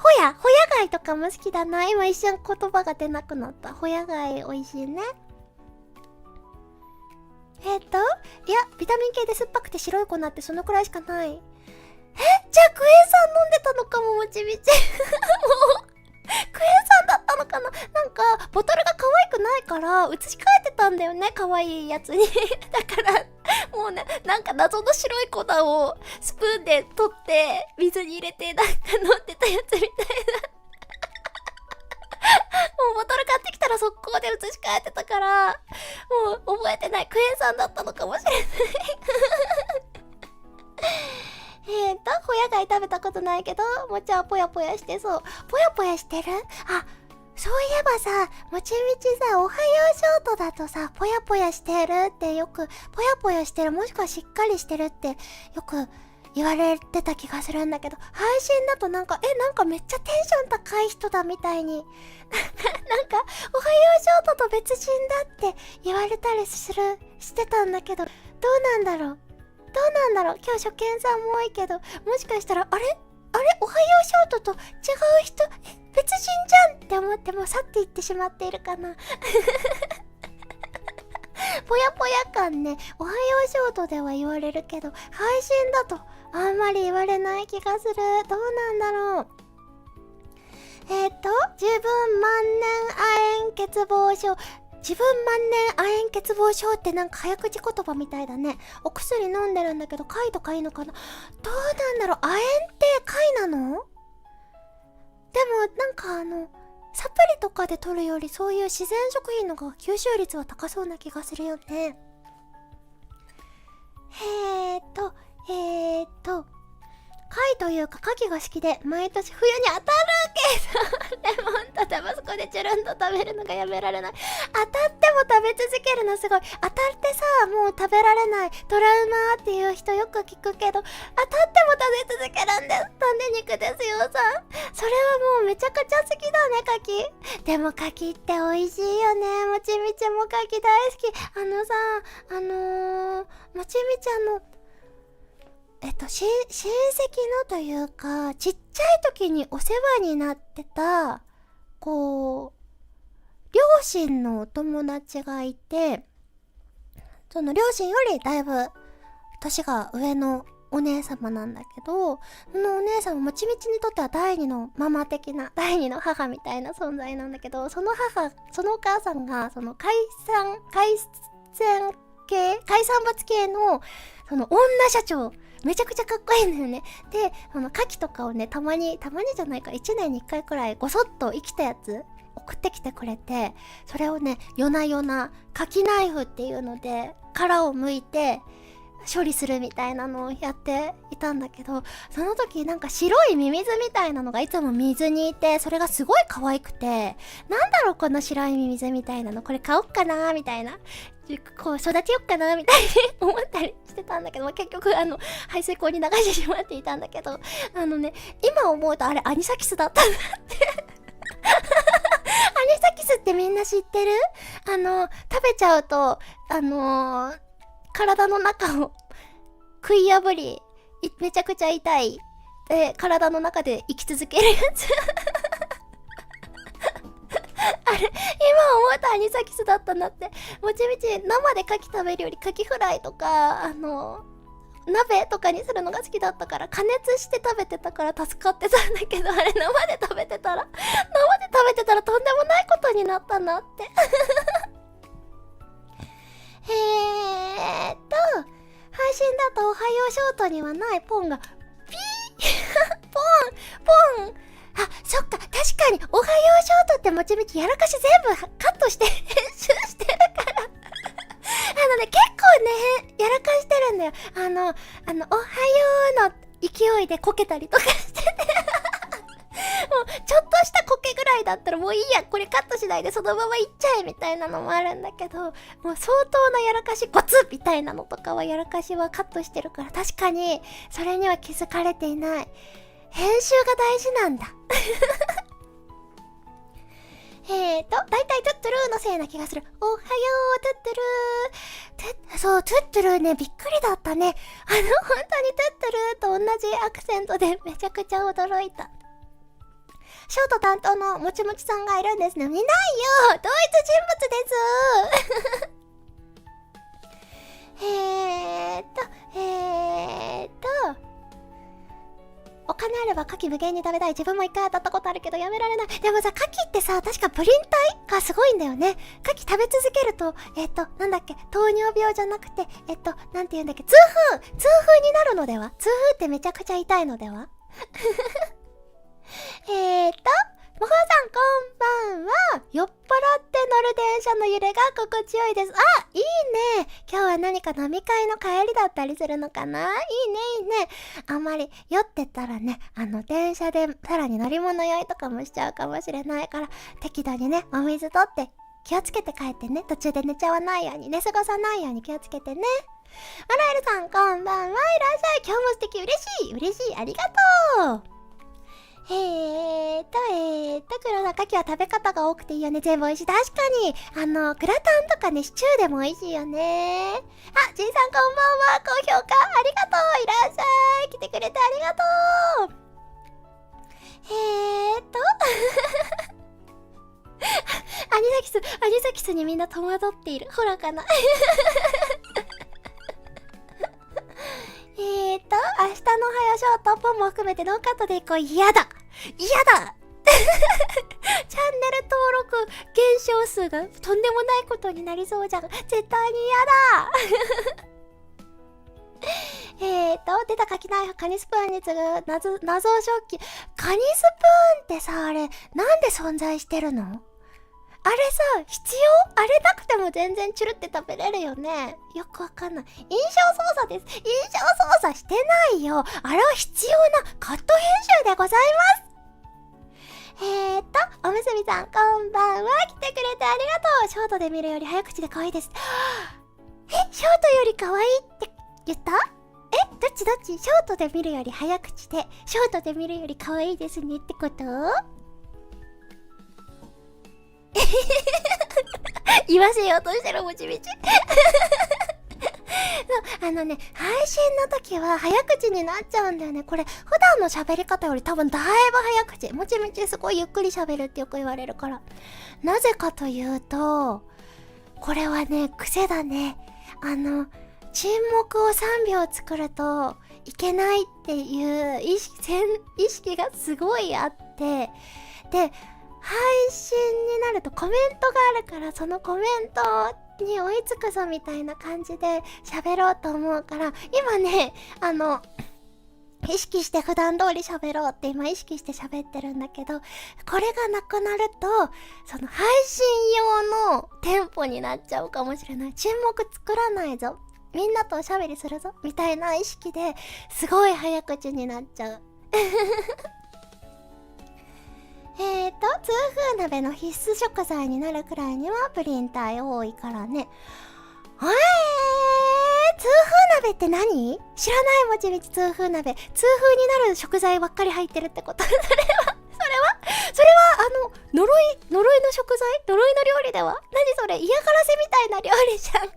ホヤ貝とかも好きだな。今一瞬言葉が出なくなった。ホヤ貝美味しいね。いや、ビタミン系で酸っぱくて白い粉ってそのくらいしかない。じゃあクエン酸飲んでたのかも、もちみち。もう、クエン酸だったのかな。なんか、ボトルが可愛くないから、移し替えてたんだよね、可愛いやつに。だから、もうね、なんか謎の白い粉をスプーンで取って、水に入れて、なんか飲んでたやつみたいな。もうボトル買ってきたら速攻で移し替えてたから、もう覚えてない。クエン酸だったのかもしれない。ホヤ貝食べたことないけど、もちはポヤポヤしてそう。ポヤポヤしてる？あ、そういえばさ、もちみちさ、おはようショートだとさ、ポヤポヤしてるってよく、ポヤポヤしてる、もしくはしっかりしてるってよく言われてた気がするんだけど、配信だとなんかめっちゃテンション高い人だみたいに、なんか、おはようショートと別人だって言われたりしてたんだけど、どうなんだろう。今日初見さんも多いけど、もしかしたら、あれおはようショートと違う人、別人じゃんって思っても去っていってしまっているかな。ぽやぽや感ね、おはようショートでは言われるけど、配信だとあんまり言われない気がする。どうなんだろう。自分万年亜鉛欠乏症。自分万年亜鉛欠乏症ってなんか早口言葉みたいだね。お薬飲んでるんだけど貝とかいいのかな。どうなんだろう。亜鉛って貝なの？でもなんかサプリとかで取るよりそういう自然食品の方が吸収率は高そうな気がするよね。貝というか牡蠣が好きで、毎年冬に当たるけどレモンとタバスコでチュルンと食べるのがやめられない。当たっても食べ続けるのすごい。当たってさ、もう食べられないトラウマっていう人よく聞くけど、当たっても食べ続けるんです。なんで肉ですよさ。それはもうめちゃくちゃ好きだね、牡蠣。でも牡蠣って美味しいよね。もちみちも牡蠣大好き。もちみち親戚のというか、ちっちゃい時にお世話になってた、両親のお友達がいて、その両親よりだいぶ年が上のお姉様なんだけど、そのお姉様もちみちにとっては第二のママ的な、第二の母みたいな存在なんだけど、そのお母さんが、その海産物系の、その女社長、めちゃくちゃかっこいいんだよね。で、牡蠣とかをね、たまにじゃないか、1年に1回くらいごそっと生きたやつ送ってきてくれて、それをね、夜な夜な牡蠣ナイフっていうので殻を剥いて処理するみたいなのをやっていたんだけど、その時なんか白いミミズみたいなのがいつも水にいて、それがすごい可愛くて、なんだろうこの白いミミズみたいなの、これ買おっかなーみたいな、こう育てよっかなみたいに思ったりしてたんだけど、結局排水溝に流してしまっていたんだけど、今思うとあれアニサキスだったんだってアニサキスってみんな知ってる？食べちゃうと体の中を食い破り、めちゃくちゃ痛いで、体の中で生き続けるやつあれ、今思うとアニサキスだったんだって。もちみち生で牡蠣食べるより牡蠣フライとか鍋とかにするのが好きだったから、加熱して食べてたから助かってたんだけど、あれ生で食べてたらとんでもないことになったなって配信だとおはようショートにはないポンがピーポンあ、そっか、確かにおはようショートってもちみちやらかし全部カットして編集してるから結構ね、やらかしてるんだよ。おはようの勢いでこけたりとかしててもうちょっとしたこけぐらいだったらもういいや、これカットしないでそのままいっちゃえみたいなのもあるんだけど、もう相当なやらかし、ゴツみたいなのとかはやらかしはカットしてるから、確かにそれには気づかれていない。編集が大事なんだ大体トゥットゥルーのせいな気がする。おはようトゥットゥルー。そう、トゥットゥルーね、びっくりだったね。本当にトゥットゥルーと同じアクセントでめちゃくちゃ驚いた。ショート担当のもちもちさんがいるんですね。いないよ、同一人物ですお金あれば牡蠣無限に食べたい。自分も一回当たったことあるけどやめられない。でもさ、牡蠣ってさ、確かプリン体がすごいんだよね。牡蠣食べ続けると、なんだっけ、糖尿病じゃなくて、なんて言うんだっけ、痛風になるのでは？痛風ってめちゃくちゃ痛いのではもこさんこんばんは。酔っ払って乗る電車の揺れが心地よいです。あ、いいね。今日は何か飲み会の帰りだったりするのかな？いいね、いいね。あんまり酔ってたらね、電車でさらに乗り物酔いとかもしちゃうかもしれないから、適度にね、お水取って気をつけて帰ってね。途中で寝ちゃわないように、寝過ごさないように気をつけてね。マラエルさんこんばんは。いらっしゃい。今日も素敵。嬉しい。ありがとう。黒の牡蠣は食べ方が多くていいよね。全部美味しい。確かに、グラタンとかね、シチューでも美味しいよね。あ、ジンさんこんばんは。高評価ありがとう。いらっしゃい。来てくれてありがとう。アニサキスにみんな戸惑っている。ほらかな。明日のおはようショートポンも含めてノーカットでいこう。嫌だチャンネル登録減少数がとんでもないことになりそうじゃん。絶対に嫌だ出た牡蠣ナイフ、カニスプーンに次ぐ謎食器。カニスプーンってさ、あれなんで存在してるの？あれさ、必要？あれなくても全然チュルって食べれるよね。よくわかんない。印象操作です。印象操作してないよ。あれは必要なカット編集でございます。おむすびさん、こんばんは。来てくれてありがとう。ショートで見るより早口で可愛いです。ショートより可愛いって言った？どっち？ショートで見るより早口で、ショートで見るより可愛いですねってこと？言わせようとしてるもちみち。そう、配信の時は早口になっちゃうんだよね。これ、普段の喋り方より多分だいぶ早口。もちみちすごいゆっくり喋るってよく言われるから。なぜかというと、これはね、癖だね。沈黙を3秒作るといけないっていう意識がすごいあって、で、配信になるとコメントがあるから、そのコメントに追いつくぞみたいな感じで喋ろうと思うから、今ね、意識して普段通り喋ろうって今意識して喋ってるんだけど、これがなくなると、その配信用のテンポになっちゃうかもしれない。沈黙作らないぞ。みんなとおしゃべりするぞ。みたいな意識ですごい早口になっちゃう。痛風鍋の必須食材になるくらいにはプリン体多いからね。痛風鍋って何？知らないもちみち痛風鍋。痛風になる食材ばっかり入ってるってこと？それは呪いの食材？呪いの料理では？何それ？嫌がらせみたいな料理じゃん。で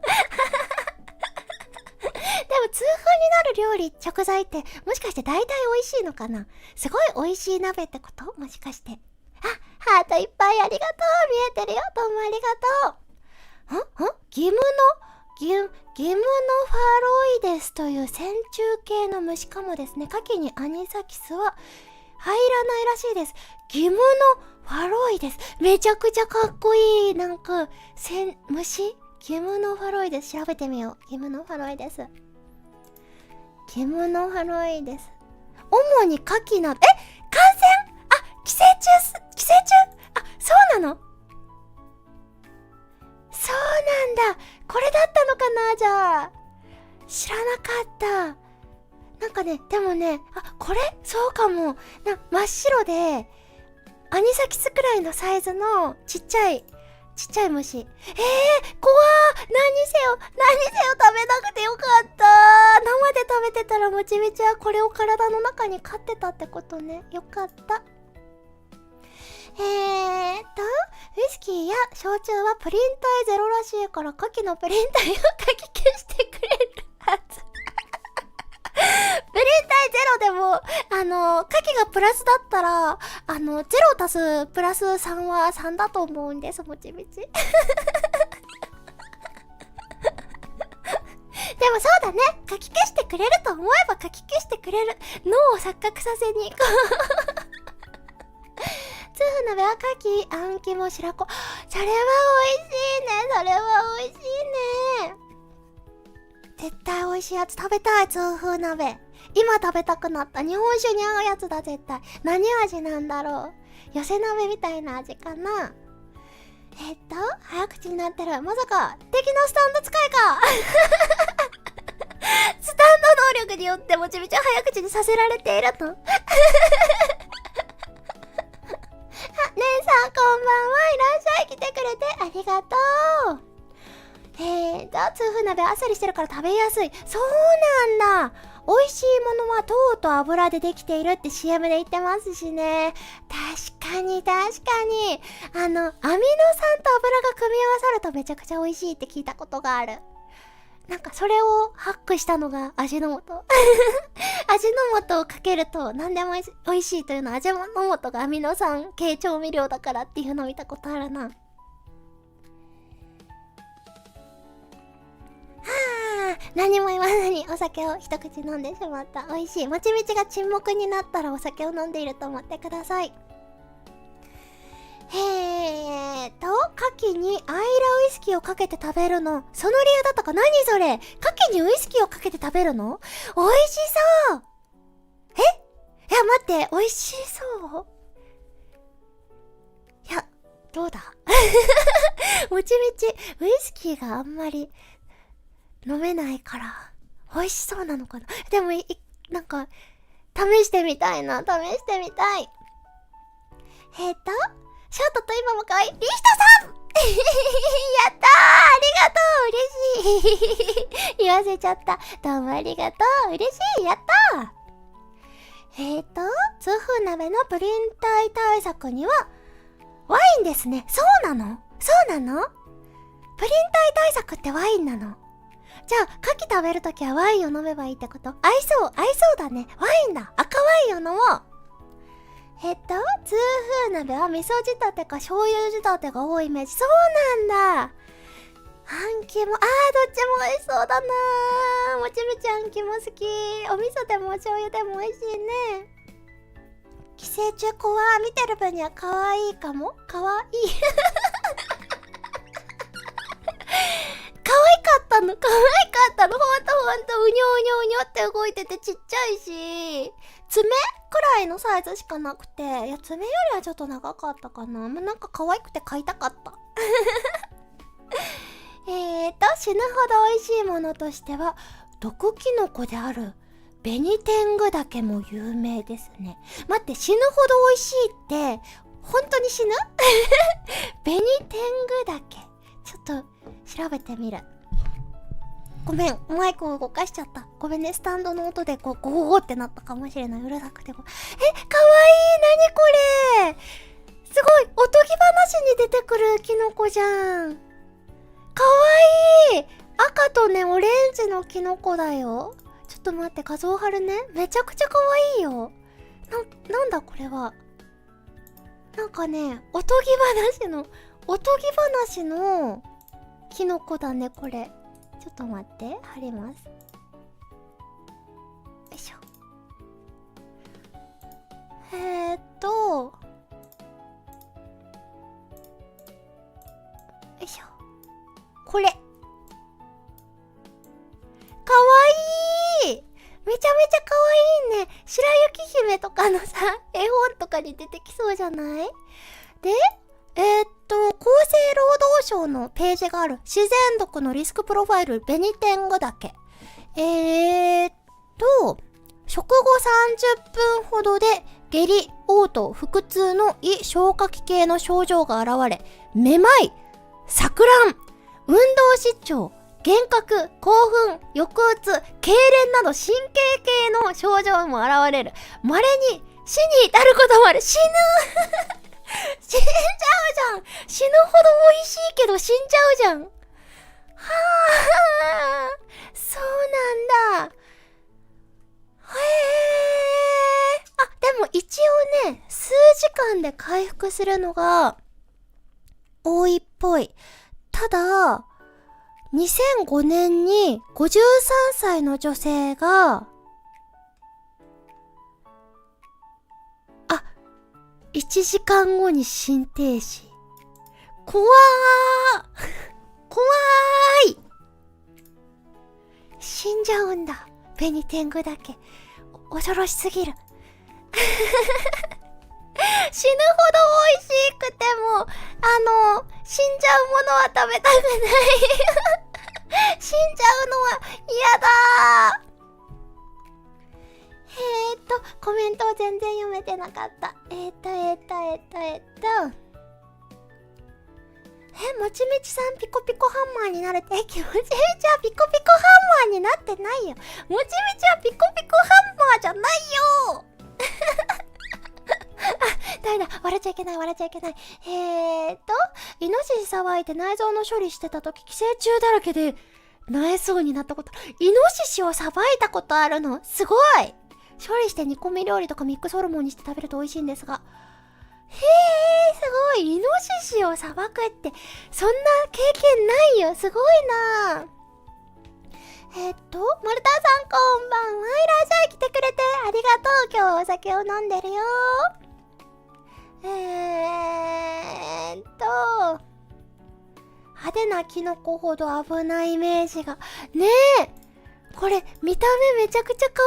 も痛風になる料理、食材ってもしかして大体美味しいのかな？すごい美味しい鍋ってこと？もしかして。ハートいっぱいありがとう。見えてるよ。どうもありがとう。ギムノファロイデスという線虫系の虫かもですね。牡蠣にアニサキスは入らないらしいです。ギムノファロイデス。めちゃくちゃかっこいい。なんか、虫？ギムノファロイデス。調べてみよう。ギムノファロイデス。ギムノファロイデス。主に牡蠣な、感染？寄生虫？そうなの？そうなんだ。これだったのかな、じゃあ。知らなかった。なんかね、でもね、これ？そうかも。真っ白で、アニサキスくらいのサイズのちっちゃい虫。怖ー。何せよ食べなくてよかった。生で食べてたらもちみちはこれを体の中に飼ってたってことね。よかった。ウイスキーや焼酎はプリン体ゼロらしいから、牡蠣のプリン体をかき消してくれるはず。プリン体ゼロでも、牡蠣がプラスだったら、ゼロ足すプラス3は3だと思うんです、もちみち。でもそうだね。かき消してくれると思えばかき消してくれる。脳を錯覚させに行こう。痛風鍋は牡蠣、あん肝、白子。それは美味しいね。それは美味しいね。絶対美味しいやつ食べたい。痛風鍋。今食べたくなった。日本酒に合うやつだ、絶対。何味なんだろう。寄せ鍋みたいな味かな。早口になってる。まさか、敵のスタンド使いか。スタンド能力によってもちみち早口にさせられているの。姉さんこんばんは。いらっしゃい。来てくれてありがとう。痛風鍋あっさりしてるから食べやすい。そうなんだ。美味しいものは糖と油でできているって CM で言ってますしね。確かに。アミノ酸と油が組み合わさるとめちゃくちゃ美味しいって聞いたことがある。なんかそれをハックしたのが味の素。味の素をかけると何でも美味しいというのは味の素がアミノ酸系調味料だからっていうのを見たことあるな。何も言わずにお酒を一口飲んでしまった。美味しい。もちみちが沈黙になったらお酒を飲んでいると思ってください。牡蠣にアイラウイスキーをかけて食べるの。その理由だったか。何それ。牡蠣にウイスキーをかけて食べるの？美味しそう。待って、美味しそう。いや、どうだもちみちウイスキーがあんまり飲めないから美味しそうなのかな。でもなんか試してみたいな。試してみたい。ショートと今も可愛いリヒトさんやったー、ありがとう、嬉しい言わせちゃった。どうもありがとう、嬉しい、やったー。痛風鍋のプリン体対策にはワインですね。そうなの？そうなの？プリン体対策ってワインなの？じゃあ牡蠣食べるときはワインを飲めばいいってこと？合いそうだね。ワインだ。赤ワインを飲もう。痛風鍋は味噌仕立てか醤油仕立てが多いイメージ。そうなんだ。あん肝、どっちも美味しそうだなー。もちみちあん肝好き。お味噌でも醤油でも美味しいね。寄生虫怖見てる分には可愛いかも。可愛い可愛かったの。ほんとうにょうにょって動いててちっちゃいし、爪くらいのサイズしかなくて、いや爪よりはちょっと長かったかな。なんか可愛くて買いたかった死ぬほど美味しいものとしては毒キノコであるベニテングダケも有名ですね。待って、死ぬほど美味しいって本当に死ぬベニテングダケ、ちょっと調べてみる。ごめん、マイクを動かしちゃった。ごめんね、スタンドの音でゴーってなったかもしれない。うるさくても。かわいい、なにこれ。すごい、おとぎ話に出てくるキノコじゃん。かわいい。赤とね、オレンジのキノコだよ。ちょっと待って、画像貼るね。めちゃくちゃかわいいよ。なんだこれは。なんかね、おとぎ話のキノコだね、これ。ちょっと待って、貼ります。よいしょ。よいしょ。これ。かわいい。めちゃめちゃかわいいね。白雪姫とかのさ、絵本とかに出てきそうじゃない？で、厚生労働省のページがある。自然毒のリスクプロファイルベニテングダケ。食後30分ほどで下痢、嘔吐、腹痛の胃消化器系の症状が現れ、めまい、錯乱、運動失調、幻覚、興奮、抑うつ、痙攣など神経系の症状も現れる。稀に死に至ることもある。死ぬ死んじゃうじゃん。死ぬほど美味しいけど死んじゃうじゃん。はあ、そうなんだ。でも一応ね、数時間で回復するのが多いっぽい。ただ、2005年に53歳の女性が、1時間後に心停止。怖い。死んじゃうんだ。ベニテングだけ。恐ろしすぎる。死ぬほど美味しくても、死んじゃうものは食べたくない。死んじゃうのは嫌だ。コメントを全然読めてなかった。もちみちさんピコピコハンマーになれて、もちみちはピコピコハンマーになってないよ。もちみちはピコピコハンマーじゃないよ。ダメだ、笑っちゃいけない。イノシシ騒いで内臓の処理してた時、寄生虫だらけで萎えそうになったこと。イノシシをさばいたことあるの？すごい。処理して煮込み料理とかミックスホルモンにして食べると美味しいんですが。すごい。イノシシをさばくって、そんな経験ないよ。すごいな。マルタさんこんばんは。いらっしゃい。来てくれてありがとう。今日はお酒を飲んでるよ。派手なキノコほど危ないイメージが。ねえ。これ、見た目めちゃくちゃ可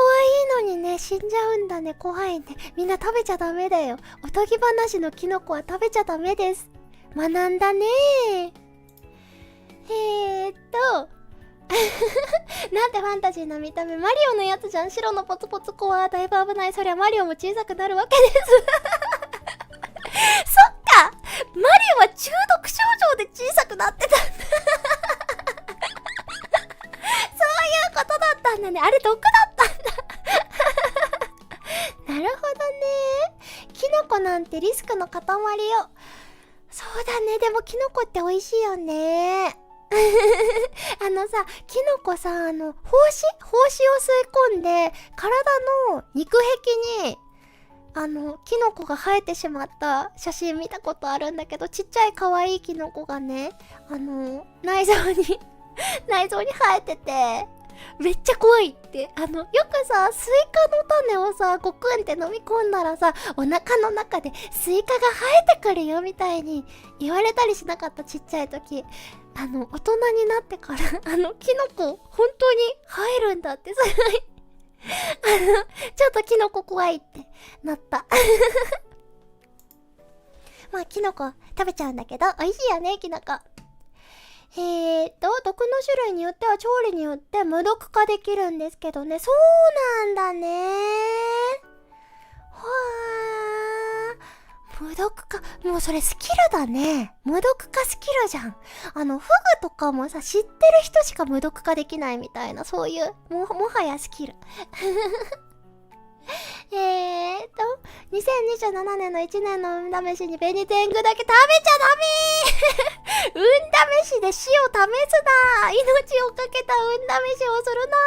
愛いのにね、死んじゃうんだね。怖いね。みんな食べちゃダメだよ。おとぎ話のキノコは食べちゃダメです。学んだね。なんてファンタジーな見た目。マリオのやつじゃん。白のポツポツコはだいぶ危ない。そりゃマリオも小さくなるわけですそっか、マリオは中毒症状で小さくなってたんだそういうことだったんだね。あれ毒だったんだなるほどね。キノコなんてリスクの塊よ。そうだね。でもキノコって美味しいよねさ、キノコさ、胞子を吸い込んで、体の肉壁に、キノコが生えてしまった写真見たことあるんだけど、ちっちゃい可愛いキノコがね、内臓に生えてて、めっちゃ怖いって。よくさ、スイカの種をさ、ゴクンって飲み込んだらさ、お腹の中でスイカが生えてくるよみたいに言われたりしなかった？ちっちゃい時。大人になってから、キノコ、本当に生えるんだって、すごいちょっとキノコ怖いってなったまあ、キノコ食べちゃうんだけど、美味しいよね、キノコ。毒の種類によっては調理によって無毒化できるんですけどね。そうなんだね。はー。無毒化。もうそれスキルだね。無毒化スキルじゃん。フグとかもさ、知ってる人しか無毒化できないみたいな、そういう、もはやスキル。2027年の1年の運試しに紅天狗だけ食べちゃダメ運試しで死を試すな。命をかけた運試しをするな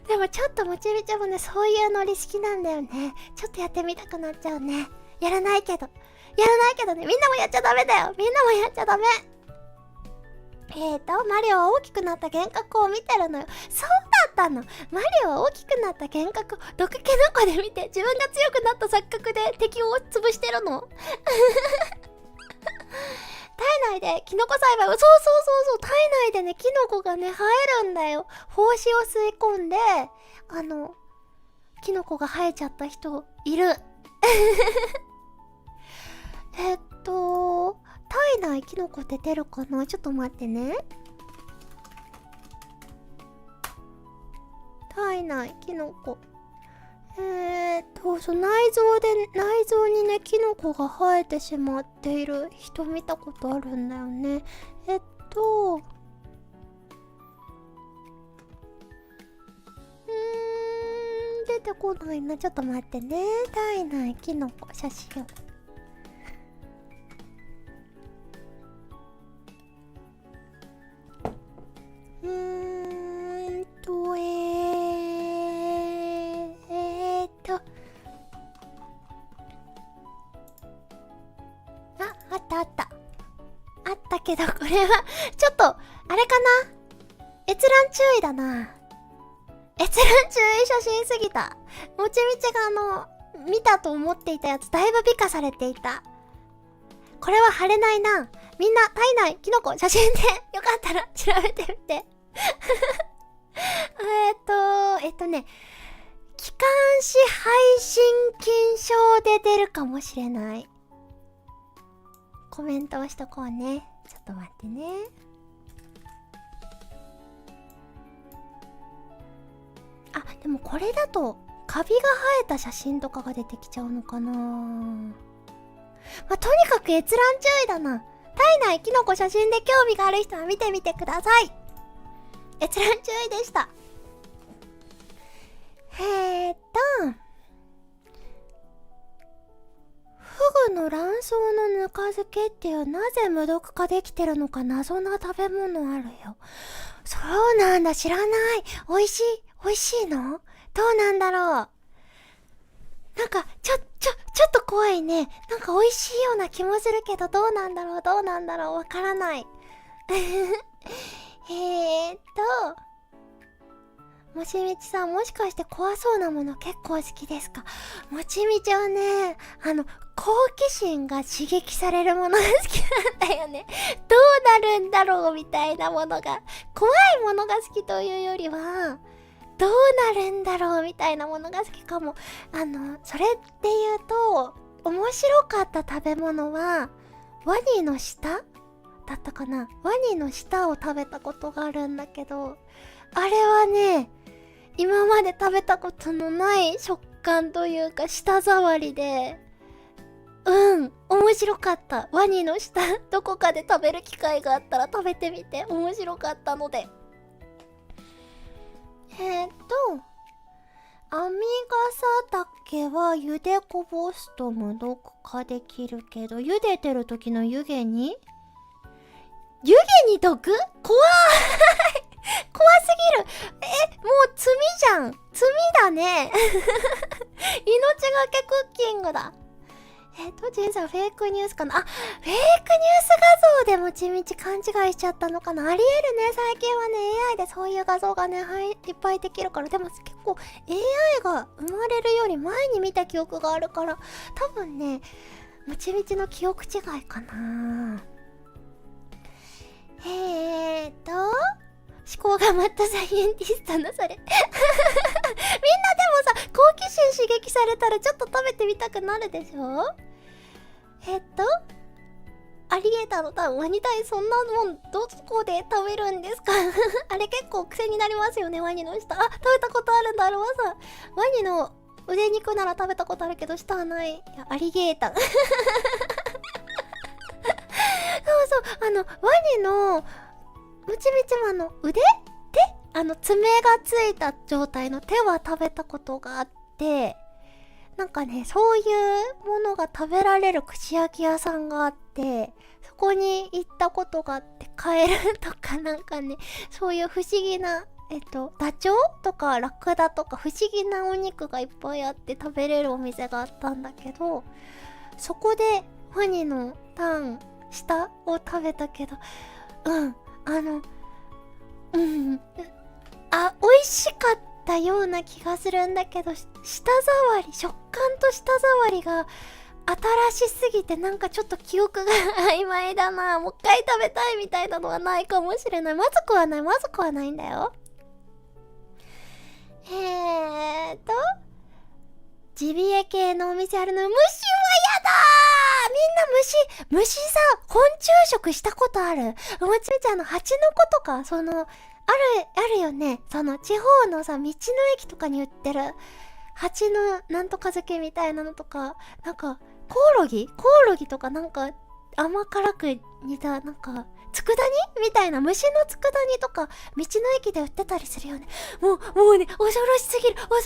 でもちょっともちみちゃんもね、そういうノリ好きなんだよね。ちょっとやってみたくなっちゃうね。やらないけどね。みんなもやっちゃダメだよ。みんなもやっちゃダメ。マリオは大きくなった幻覚を見てるのよ。そうだったの。マリオは大きくなった幻覚を毒キノコで見て、自分が強くなった錯覚で敵を潰してるの体内でキノコ栽培を、そう体内でね、キノコがね、生えるんだよ。胞子を吸い込んで、キノコが生えちゃった人いる体内キノコって出るかな？ちょっと待ってね。体内キノコ。そう、内臓にね、キノコが生えてしまっている人見たことあるんだよね。出てこないな。ちょっと待ってね。体内キノコ、写真を。あったけど、これはちょっとあれかな。閲覧注意だな。閲覧注意写真すぎた。もちみちが見たと思っていたやつだいぶ美化されていた。これは貼れないな。みんな体内キノコ写真でよかったら調べてみて気管支配信禁症で出るかもしれない。コメントをしとこうね。ちょっと待ってね。あ、でもこれだとカビが生えた写真とかが出てきちゃうのかな。とにかく閲覧注意だな。体内キノコ写真で興味がある人は見てみてください。閲覧注意でした。フグの卵巣のぬか漬けっていうなぜ無毒化できてるのか謎な食べ物あるよ。そうなんだ、知らない。美味しいの？どうなんだろう。なんかちょっと怖いね。なんか美味しいような気もするけど、どうなんだろう、わからないもちみちさん、もしかして怖そうなもの結構好きですか？もちみちはね、好奇心が刺激されるものが好きなんだよね。どうなるんだろうみたいなものが、怖いものが好きというよりは、どうなるんだろうみたいなものが好きかも。それって言うと、面白かった食べ物は、ワニの舌だったかな。ワニの舌を食べたことがあるんだけど、あれはね、今まで食べたことのない食感というか舌触りで、面白かった。ワニの舌、どこかで食べる機会があったら食べてみて。面白かったので。アミガサタケは茹でこぼすと無毒化できるけど、茹でてる時の湯気に毒？怖い怖すぎる。もう罪じゃん。罪だね。命がけクッキングだ。ジンさんフェイクニュースかな。フェイクニュース画像でもちみち勘違いしちゃったのかな。ありえるね。最近はね、AI でそういう画像がね、いっぱいできるから。でも結構 AI が生まれるより前に見た記憶があるから、多分ね、もちみちの記憶違いかな。思考がマッドサイエンティストのそれみんなでもさ、好奇心刺激されたらちょっと食べてみたくなるでしょ。アリゲーターのタン、ワニタイ、そんなもんどこで食べるんですかあれ結構癖になりますよね、ワニの舌。食べたことあるんだ。あれはさ、ワニの腕肉なら食べたことあるけど舌はない。いや、アリゲーターそうそう、ワニのムチムチも腕？爪がついた状態の手は食べたことがあって、なんかね、そういうものが食べられる串焼き屋さんがあって、そこに行ったことがあって、カエルとかなんかね、そういう不思議な、ダチョウとかラクダとか不思議なお肉がいっぱいあって食べれるお店があったんだけど、そこでワニのタン、舌を食べたけど、美味しかったような気がするんだけど、舌触り、食感と舌触りが新しすぎてなんかちょっと記憶が曖昧だな。もう一回食べたいみたいなのはないかもしれない。まずくはないんだよ。ジビエ系のお店あるの。虫はやだー。みんな虫さ、昆虫食したことある？おもちみちゃんの蜂の子とか、あるよね。その地方のさ、道の駅とかに売ってる蜂のなんとか漬けみたいなのとか、なんかコオロギとかなんか甘辛く煮たなんか佃煮みたいな虫の佃煮とか道の駅で売ってたりするよね。もうね、恐ろしすぎる。虫は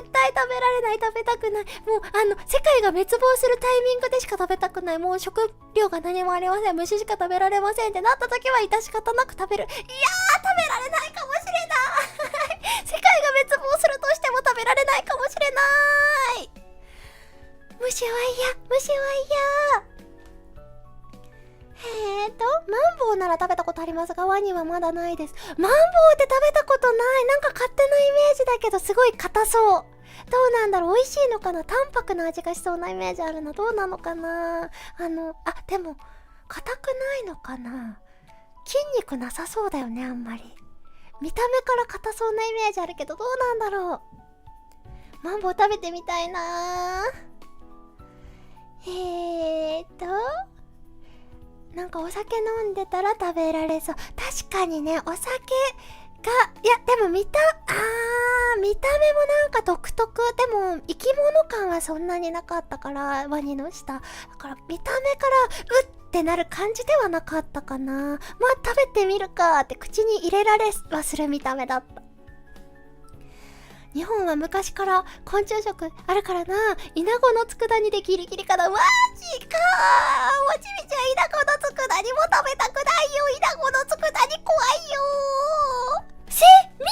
絶対食べられない。食べたくない。もう世界が滅亡するタイミングでしか食べたくない。もう食料が何もありません。虫しか食べられませんってなった時は致し方なく食べる。いやー、食べられないかもしれない世界が滅亡するとしても食べられないかもしれない。虫は嫌。マンボウなら食べたことありますが、ワニはまだないです。マンボウって食べたことない。なんか勝手なイメージだけど、すごい硬そう。どうなんだろう、美味しいのかな。淡白な味がしそうなイメージあるな。どうなのかな。でも硬くないのかな。筋肉なさそうだよね、あんまり。見た目から硬そうなイメージあるけど、どうなんだろう。マンボウ食べてみたいな。なんかお酒飲んでたら食べられそう。確かにね、お酒が、いや、でも見た目もなんか独特。でも、生き物感はそんなになかったから、ワニの舌。だから、見た目から、ってなる感じではなかったかな。まあ、食べてみるかって口に入れられはする見た目だった。日本は昔から昆虫食あるからな。イナゴの佃煮でギリギリかな。マジかー。もちみちゃん、イナゴの佃煮も食べたくないよ。イナゴの佃煮怖いよー。セミ？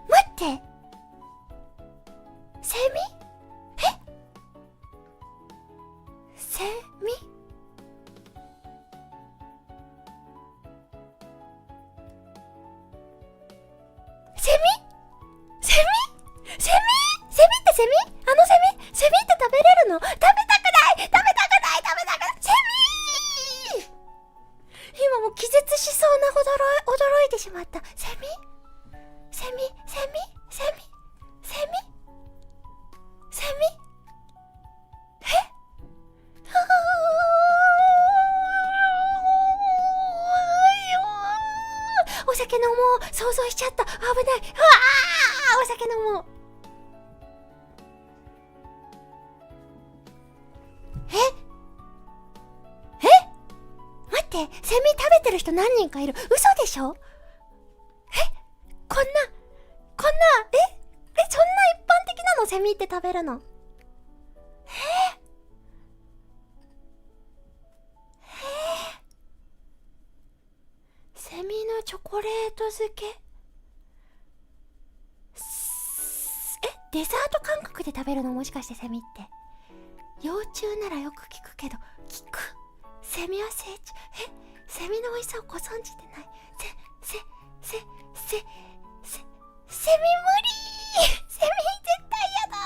待って。セミ？セミ？セミって食べれるの？食べたくないセミー。今もう気絶しそうなほど驚いてしまった。う想像しちゃった。危ない。うわー、お酒飲もう。待って、セミ食べてる人何人かいる。嘘でしょ。こんな、そんな一般的なの、セミって食べるの。セミのチョコレート漬け。デザート感覚で食べるの、もしかしてセミって。幼虫ならよく聞くけど、聞く。セミは成虫。セミの美味しさをご存知でない。セミ無理。セミ絶対やだ。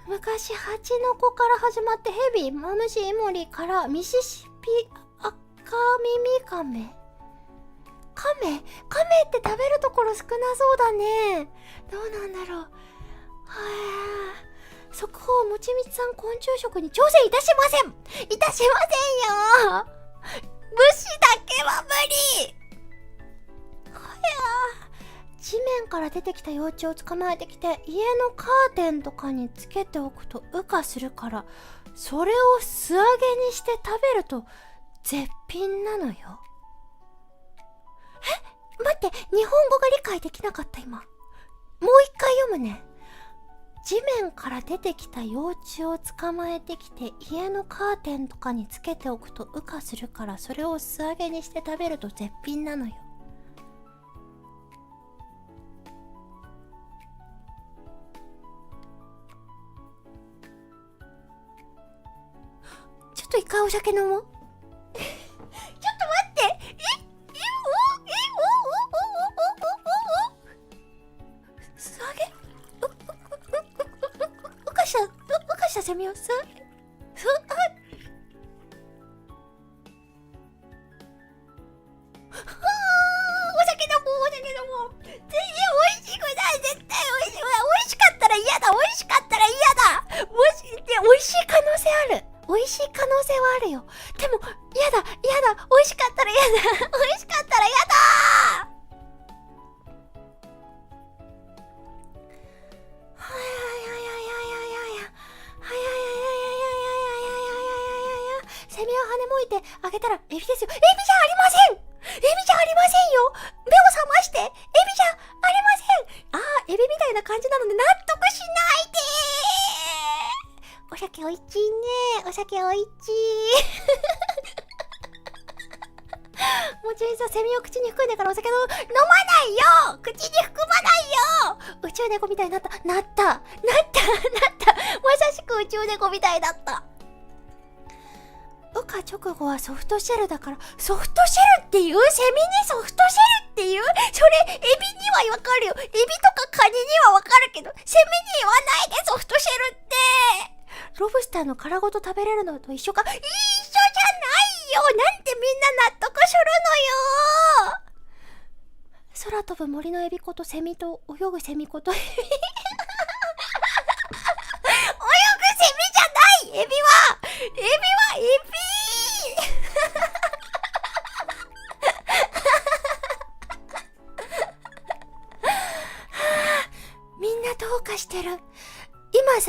昔、ハチノコから始まってヘビ、マムシ、イモリからミシシピアカミミカメ。カメって食べるところ少なそうだね。どうなんだろう。速報、もちみちさん昆虫食に挑戦いたしませんよ。虫だけは無理。地面から出てきた幼虫を捕まえてきて、家のカーテンとかにつけておくと羽化するから、それを素揚げにして食べると絶品なのよ。待って、日本語が理解できなかった。今もう一回読むね。地面から出てきた幼虫を捕まえてきて、家のカーテンとかにつけておくと羽化するから、それを素揚げにして食べると絶品なのよ。ちょっと一回お酒飲もう。ちょっと待って。素揚げ？うかしたセミを素揚げ？お酒飲もう。全然美味しくない。絶対美味しい。美味しかったら嫌だ。もし、美味しい可能性ある。美味しい可能性はあるよ。でも、やだ。美味しかったらやだ。セミを羽もいてあげたらエビですよ。エビじゃありませんよ。目を覚まして。エビじゃありません。エビみたいな感じなので納得しないで。お酒おいちいね。もちろんさ、セミを口に含んでからお酒飲まないよ。口に含まないよ。宇宙猫みたいになった。まさしく宇宙猫みたいだった。羽化直後はソフトシェルだから。ソフトシェルっていう？セミにソフトシェルっていう？それエビにはわかるよ。エビとかカニにはわかるけど、セミに言わないで、ソフトシェルって。ロブスターの殻ごと食べれるのと一緒か？一緒じゃないよ。なんでみんな納得するのよ。空飛ぶ森のエビことセミと泳ぐセミことエビ。泳ぐセミじゃない。エビはエビ。みんなどうかしてる。今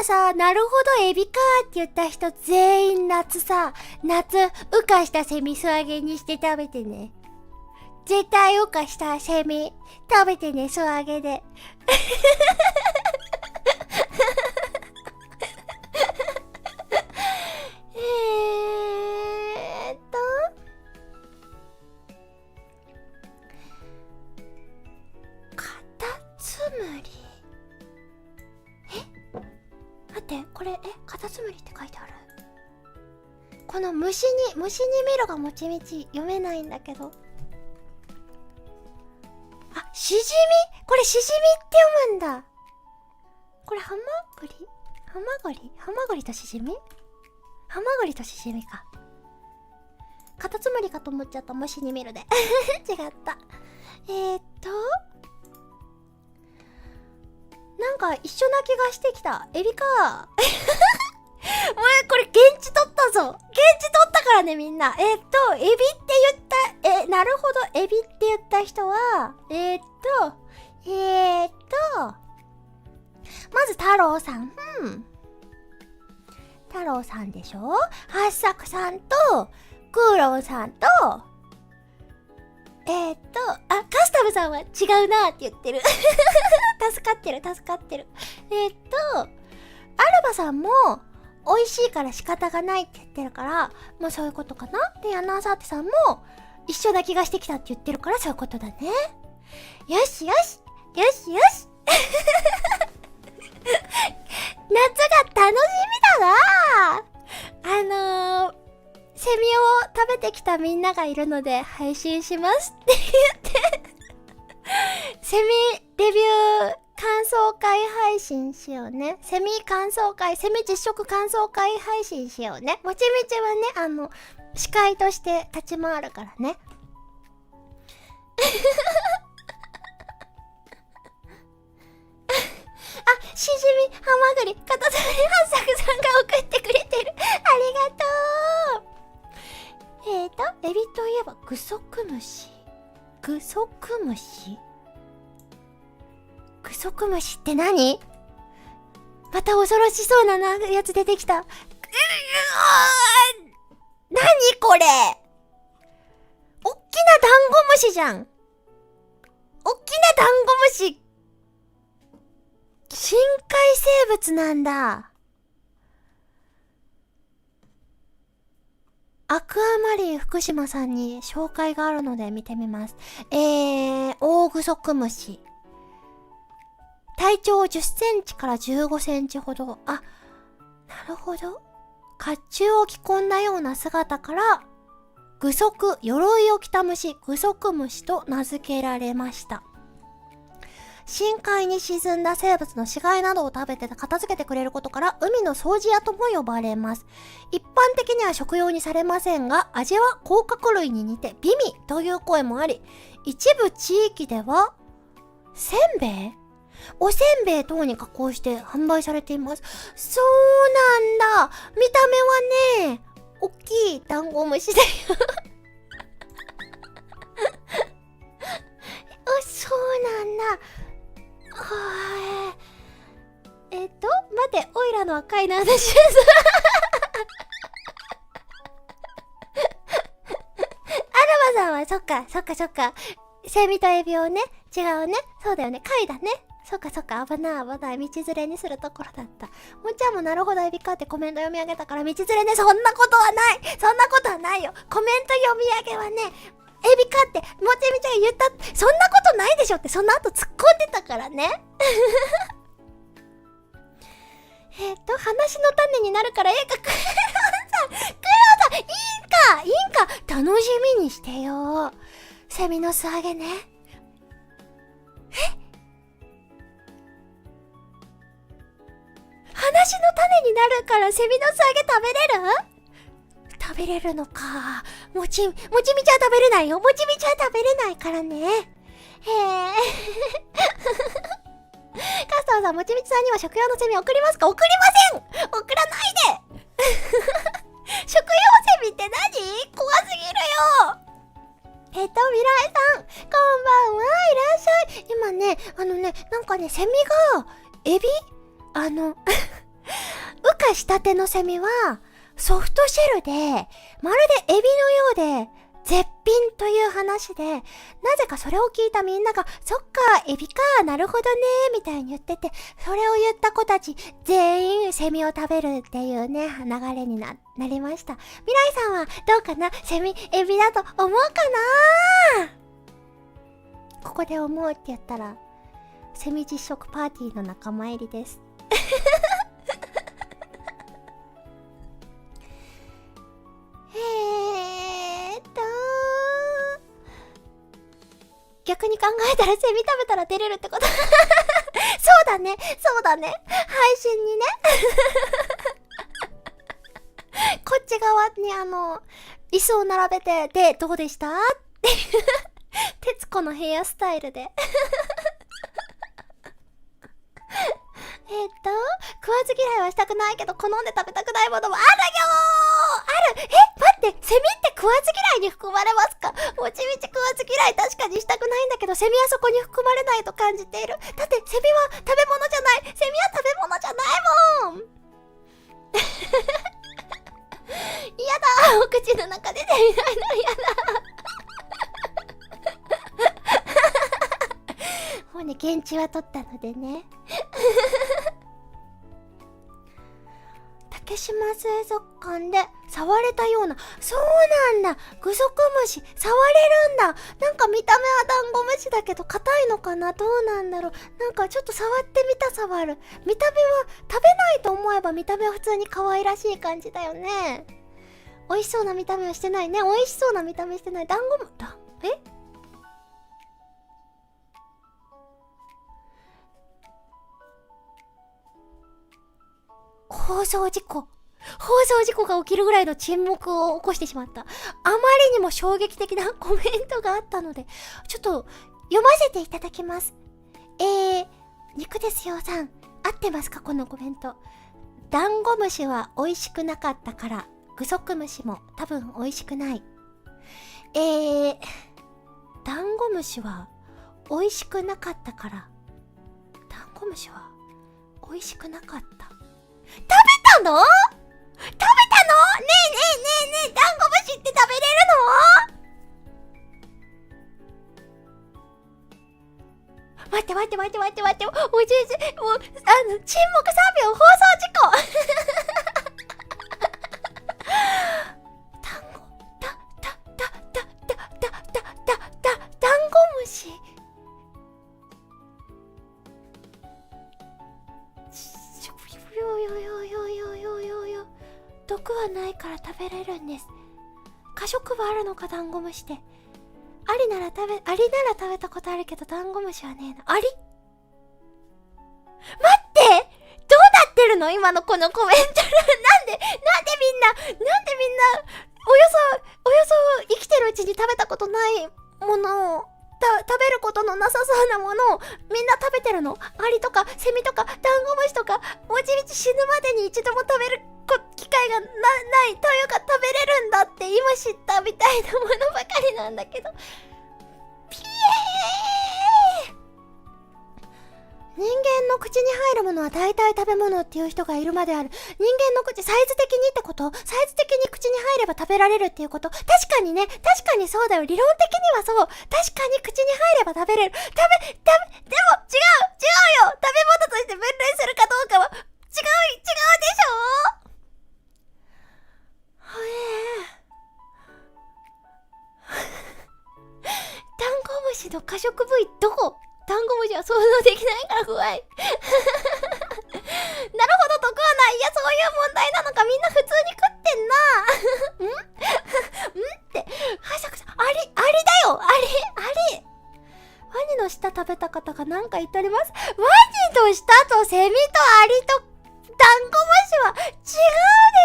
さ、なるほどエビかーって言った人全員夏羽化したセミ素揚げにして食べてね。絶対羽化したセミ食べてね、素揚げで。カタツムリ。待って、これ、カタツムリって書いてある。この虫に見ろがもちみち読めないんだけど。シジミ？これシジミって読むんだ。これハマグリとシジミ？ハマグリとシジミか。カタツムリかと思っちゃった。虫に見るで。違った。なんか一緒な気がしてきた。エビか。もうここれ現地取ったぞ。現地取ったからね、みんな。エビって言った、なるほど、エビって言った人は、まず太郎さん。太郎さんでしょ。八作さんと、空論さんと、カスタムさんは違うなって言ってる。助かってる。アルバさんも、美味しいから仕方がないって言ってるから、まあそういうことかな。で、ヤナーサーテさんも、一緒な気がしてきたって言ってるから、そういうことだね。よし。夏が楽しみだな。セミを食べてきたみんながいるので配信しますって言ってセミレビュー感想会配信しようね。セミ実食感想会配信しようね。もちみちはね、司会として立ち回るからね。しじみ、ハマグリ、カタツムリ、ハッサクさんが送ってくれてる。ありがとう。エビといえば、グソクムシって何？また恐ろしそうなやつ出てきた。何これ？おっきなダンゴムシじゃん。深海生物なんだ。アクアマリン福島さんに紹介があるので見てみます。オオグソクムシ。体長10センチから15センチほど。なるほど。甲冑を着込んだような姿から、鎧を着た虫、グソクムシと名付けられました。深海に沈んだ生物の死骸などを食べて片付けてくれることから海の掃除屋とも呼ばれます。一般的には食用にされませんが、味は甲殻類に似て美味という声もあり、一部地域ではおせんべい等に加工して販売されています。そうなんだ。見た目はね、大きいダンゴムシだよ。そうなんだ。待て、オイラの赤いの話です。アルマさんはそっか。セミとエビをね、違うね。そうだよね。貝だね。そっか。危ない。道連れにするところだった。もっちゃんもなるほどエビかってコメント読み上げたから道連れね。そんなことはないよ。コメント読み上げはね、エビかってもちみちゃんが言った。そんなことないでしょって、その後突っ込んでたからね。話の種になるからクロさん、いいんか、楽しみにしてよ。セミの素揚げね。話の種になるからセミの素揚げ食べれるのか。もちみちゃん食べれないよ。食べれないからね。カスターさん、もちみちさんには食用のセミ送りますか？送りません！送らないで食用セミって何？怖すぎるよ。未来さん、こんばんは、いらっしゃい。今ね、なんかね、セミが、エビ羽化したてのセミは、ソフトシェルで、まるでエビのようで、絶品という話で、なぜかそれを聞いたみんなが、そっか、エビか、なるほどね、みたいに言ってて、それを言った子たち、全員セミを食べるっていうね、流れに なりました。未来さんはどうかな？セミ、エビだと思うかな？ここで思うって言ったら、セミ実食パーティーの仲間入りです。逆に考えたらセミ食べたら出れるってことそうだね。配信にね。こっち側に椅子を並べて、で、どうでしたって徹子のヘアスタイルで。食わず嫌いはしたくないけど好んで食べたくないものもあるよー。ある。待って、セミって食わず嫌いに含まれますか？もちみち食わず嫌い確かにしたくないんだけど、セミはそこに含まれないと感じている。だってセミは食べ物じゃない。セミは食べ物じゃないもん。嫌だ、お口の中でセミないの嫌だ。もうね、現地は取ったのでね。竹島水族館で触れたような。そうなんだ、グソクムシ触れるんだ。なんか見た目はダンゴムシだけど硬いのかな、どうなんだろう。なんかちょっと触ってみた。触る見た目は食べないと思えば見た目は普通に可愛らしい感じだよね。美味しそうな見た目はしてないね。美味しそうな見た目してない。ダンゴム放送事故が起きるぐらいの沈黙を起こしてしまった。あまりにも衝撃的なコメントがあったので、ちょっと読ませていただきます。肉ですよさん、合ってますかこのコメント。ダンゴムシは美味しくなかったから、グソクムシも多分美味しくない。ダンゴムシは美味しくなかったから、ダンゴムシは美味しくなかった。食べたの？ねえ、ダンゴムシって食べれるの？待って、もう沈黙3秒放送事故。ダンゴムシ。毒はないから食べれるんです。過食はあるのかダンゴムシって。アリなら食べたことあるけどダンゴムシはねえな。アリ？待って、どうなってるの今のこのコメント。なんでみんなおよそ生きてるうちに食べたことないものを食べることのなさそうなものをみんな食べてるの？アリとかセミとかダンゴムシとか、もちみち死ぬまでに一度も食べる機会がないというか、食べれるんだって今知ったみたいなものばかりなんだけど。ピエー。人間の口に入るものは大体食べ物っていう人がいるまである。人間の口、サイズ的にってこと？サイズ的に口に入れば食べられるっていうこと？確かにね、確かにそうだよ。理論的にはそう。確かに口に入れば食べれる。でも違うよ。食べ物として分類するかどうかは違うでしょ。ダンゴムシの可食部位どこ？ダンゴムシは想像できないから怖い。なるほど、毒はない。いや、そういう問題なのか。みんな普通に食ってんな。ってはしゃくさん、アリだよ。アリ。ワニの舌食べた方が何か言っております。ワニの舌とセミとアリとダンゴムシは違うで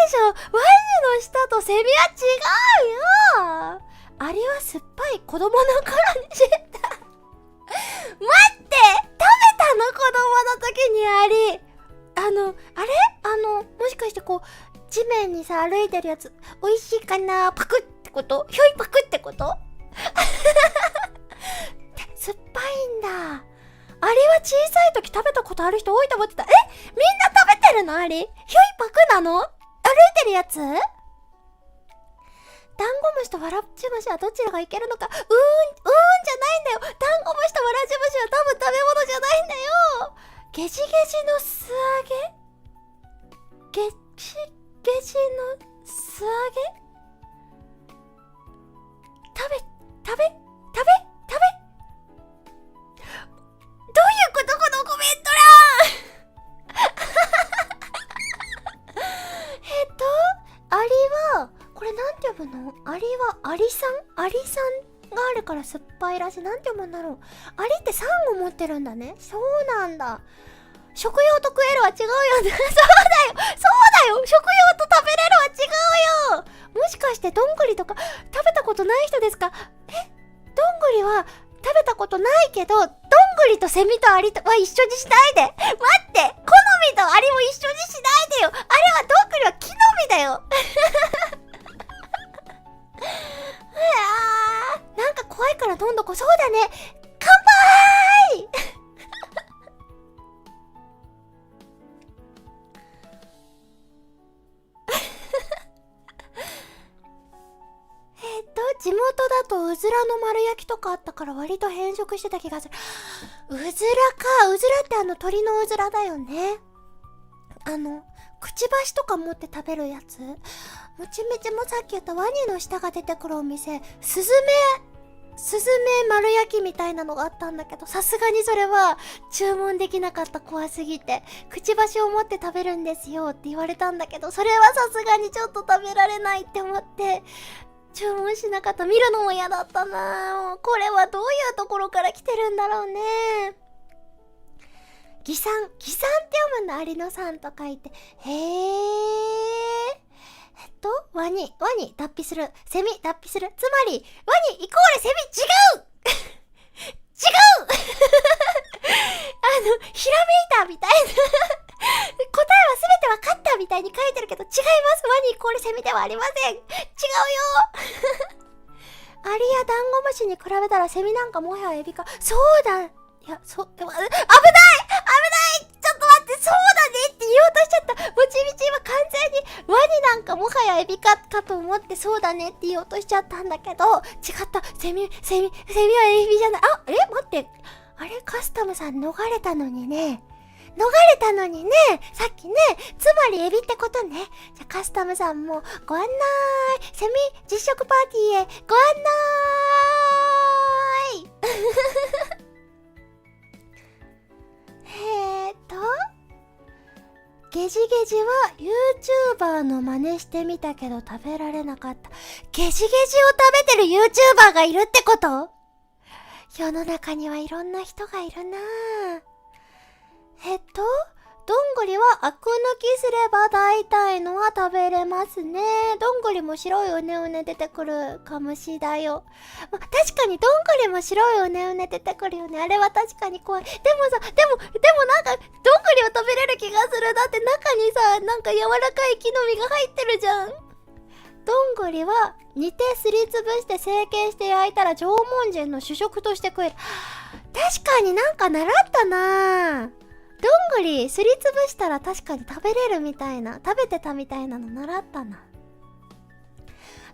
しょ。ワニの舌とセミは違うよ。アリは酸っぱい子供の頃に知った。待って、食べたの子供の時にアリ。あれ？もしかしてこう地面にさ歩いてるやつ美味しいかな、パクってこと？ひょいパクってこと？酸っぱいんだ。アリは小さい時食べたことある人多いと思ってた。みんな食べてるの？アリひょいパクなの？歩いてるやつ？ダンゴムシとワラジムシはどちらがいけるのか。じゃないんだよ。ダンゴムシとワラジムシは多分食べ物じゃないんだよ。ゲジゲジの素揚げ？ゲジゲジの素揚げ？食べどういうことこのコメント欄。アリはこれなんて呼ぶの？アリはアリ酸があるから酸っぱいらしい。なんて読むんだろう。アリって酸を持ってるんだね。そうなんだ。食用と食えるは違うよね。そうだよ。食用と食べれるは違うよ。もしかしてどんぐりとか食べたことない人ですか？どんぐりは食べたことないけど、どんぐりとセミとアリとは一緒にしないで。待って、好みとアリも一緒にし地元だとうずらの丸焼きとかあったから割と変色してた気がする。うずらか。うずらって鳥のうずらだよね。くちばしとか持って食べるやつ。もちみちもさっき言ったワニの舌が出てくるお店、スズメ丸焼きみたいなのがあったんだけど、さすがにそれは注文できなかった。怖すぎて。くちばしを持って食べるんですよって言われたんだけど、それはさすがにちょっと食べられないって思って注文しなかった。見るのも嫌だったな。これはどういうところから来てるんだろうね。擬酸って読むんだ。アリのさんと書いて。へー。ワニ、脱皮する。セミ、脱皮する。つまり、ワニイコールセミ、違う違うひらめいたみたいな答えはすべてわかったみたいに書いてるけど、違います。ワニイコールセミではありません。違うよアリやダンゴムシに比べたらセミなんかもはやエビか。そうだ。いや、危ないちょっと待って、そうだねって言おうとしちゃった。もちみち今完全にワニなんかもはやエビかと思ってそうだねって言おうとしちゃったんだけど、違った。セミはエビじゃない。待って。あれカスタムさん逃れたのにね。さっきね。つまりエビってことね。じゃあカスタムさんもご案内。セミ実食パーティーへご案内ゲジゲジは YouTuber の真似してみたけど食べられなかった。ゲジゲジを食べてる YouTuber がいるってこと？世の中にはいろんな人がいるなぁ。どんぐりはアク抜きすれば大体のは食べれますね。どんぐりも白いうねうね出てくるかもしだよ。確かにどんぐりも白いうねうね出てくるよね。あれは確かに怖い。でもなんか、どんぐりを食べれる気がする。だって中にさ、なんか柔らかい木の実が入ってるじゃん。どんぐりは煮てすりつぶして成形して焼いたら縄文人の主食として食える。確かになんか習ったなぁ。どんぐりすりつぶしたら確かに食べれるみたいな、食べてたみたいなの習ったな。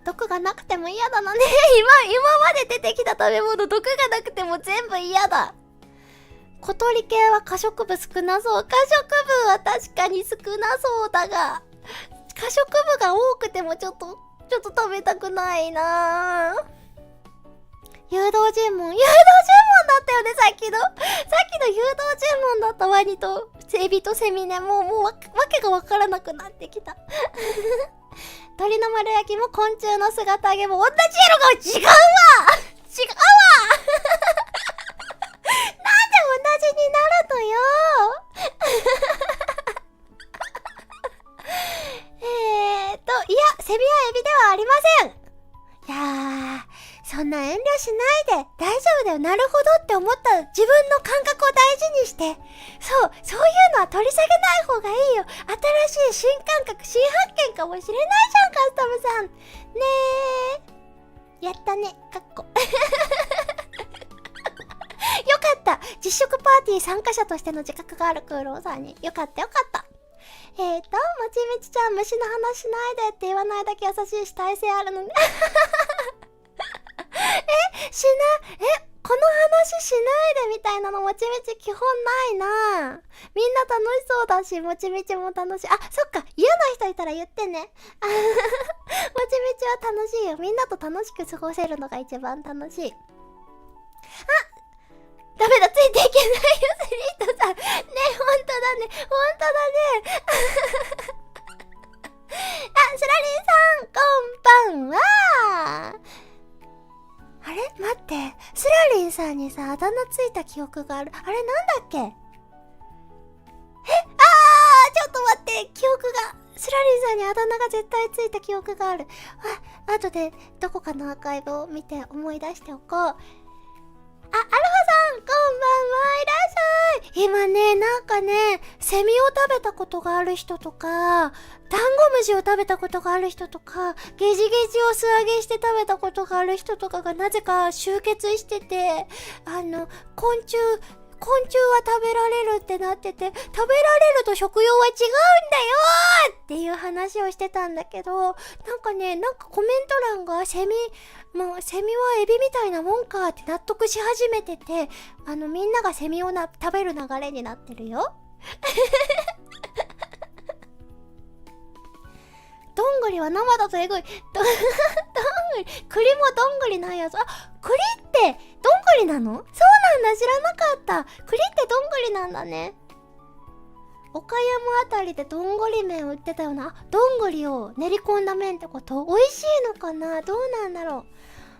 毒がなくても嫌だなね。今まで出てきた食べ物、毒がなくても全部嫌だ。小鳥系は可食部少なそう。可食部は確かに少なそうだが、可食部が多くてもちょっと食べたくないなぁ。誘導尋問だったよね。さっきの誘導尋問だった。ワニとエビとセミね。もうわけがわからなくなってきた。鳥の丸焼きも昆虫の姿揚げも同じやろが違うわなんで同じになるのよいや、セミはエビではありません。いやー、そんな遠慮しないで大丈夫だよ。なるほどって思った自分の感覚を大事にして。そういうのは取り下げない方がいいよ。新しい新感覚、新発見かもしれないじゃん、カスタムさん。ねえ。やったね。かっこ。よかった。実食パーティー参加者としての自覚があるクーローさんに。よかった。もちみちちゃん、虫の話しないでって言わないだけ優しいし耐性あるのね。この話しないでみたいなのもちみち基本ないな。みんな楽しそうだし、もちみちも楽しい。そっか、嫌な人いたら言ってね。もちみちは楽しいよ。みんなと楽しく過ごせるのが一番楽しい。ダメだ、ついていけないよ、セリートさん。ね、ほんとだね。スラリンさん、こんばんは。あれ待って。スラリンさんにさ、あだ名ついた記憶がある。あれなんだっけ？ちょっと待って。記憶が。スラリンさんにあだ名が絶対ついた記憶がある。後でどこかのアーカイブを見て思い出しておこう。アルファさん、こんばんは、いらっしゃい。今ね、なんかね、セミを食べたことがある人とか、ダンゴムシを食べたことがある人とか、ゲジゲジを素揚げして食べたことがある人とかがなぜか集結してて、昆虫昆虫は食べられるってなってて、食べられると食用は違うんだよーっていう話をしてたんだけど、なんかね、なんかコメント欄がセミはエビみたいなもんかって納得し始めてて、みんながセミを食べる流れになってるよ。どんぐりは生だとえぐい。どんぐり、栗もどんぐりなんやぞ。あ、栗ってどんぐりなの？そうなんだ、知らなかった。栗ってどんぐりなんだね。岡山あたりでどんぐり麺売ってたよな。どんぐりを練り込んだ麺ってこと？美味しいのかな？どうなんだろう。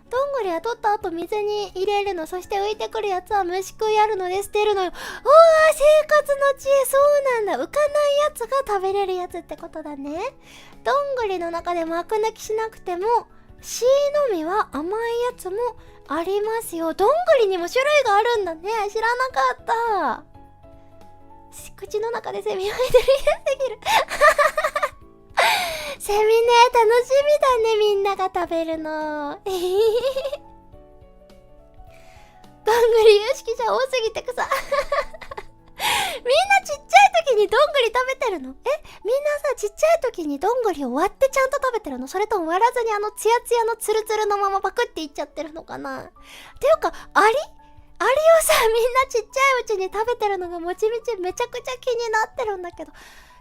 どんぐりは取った後水に入れるの、そして浮いてくるやつは虫食いあるので捨てるのよ。おー、生活の知恵。そうなんだ。浮かないやつが食べれるやつってことだね。どんぐりの中でもアク抜きしなくても C の実は甘いやつもありますよ。どんぐりにも種類があるんだね。知らなかった。口の中でセミがいてる嫌すぎる。セミね、楽しみだね、みんなが食べるの。どんぐり有識者多すぎて草。みんなちっちゃい時にどんぐり食べてるの？みんなさ、ちっちゃい時にどんぐりを割ってちゃんと食べてるの？それとも割らずにツヤツヤのツルツルのままパクっていっちゃってるのかな？っていうか、アリをさ、みんなちっちゃいうちに食べてるのがもちみちめちゃくちゃ気になってるんだけど、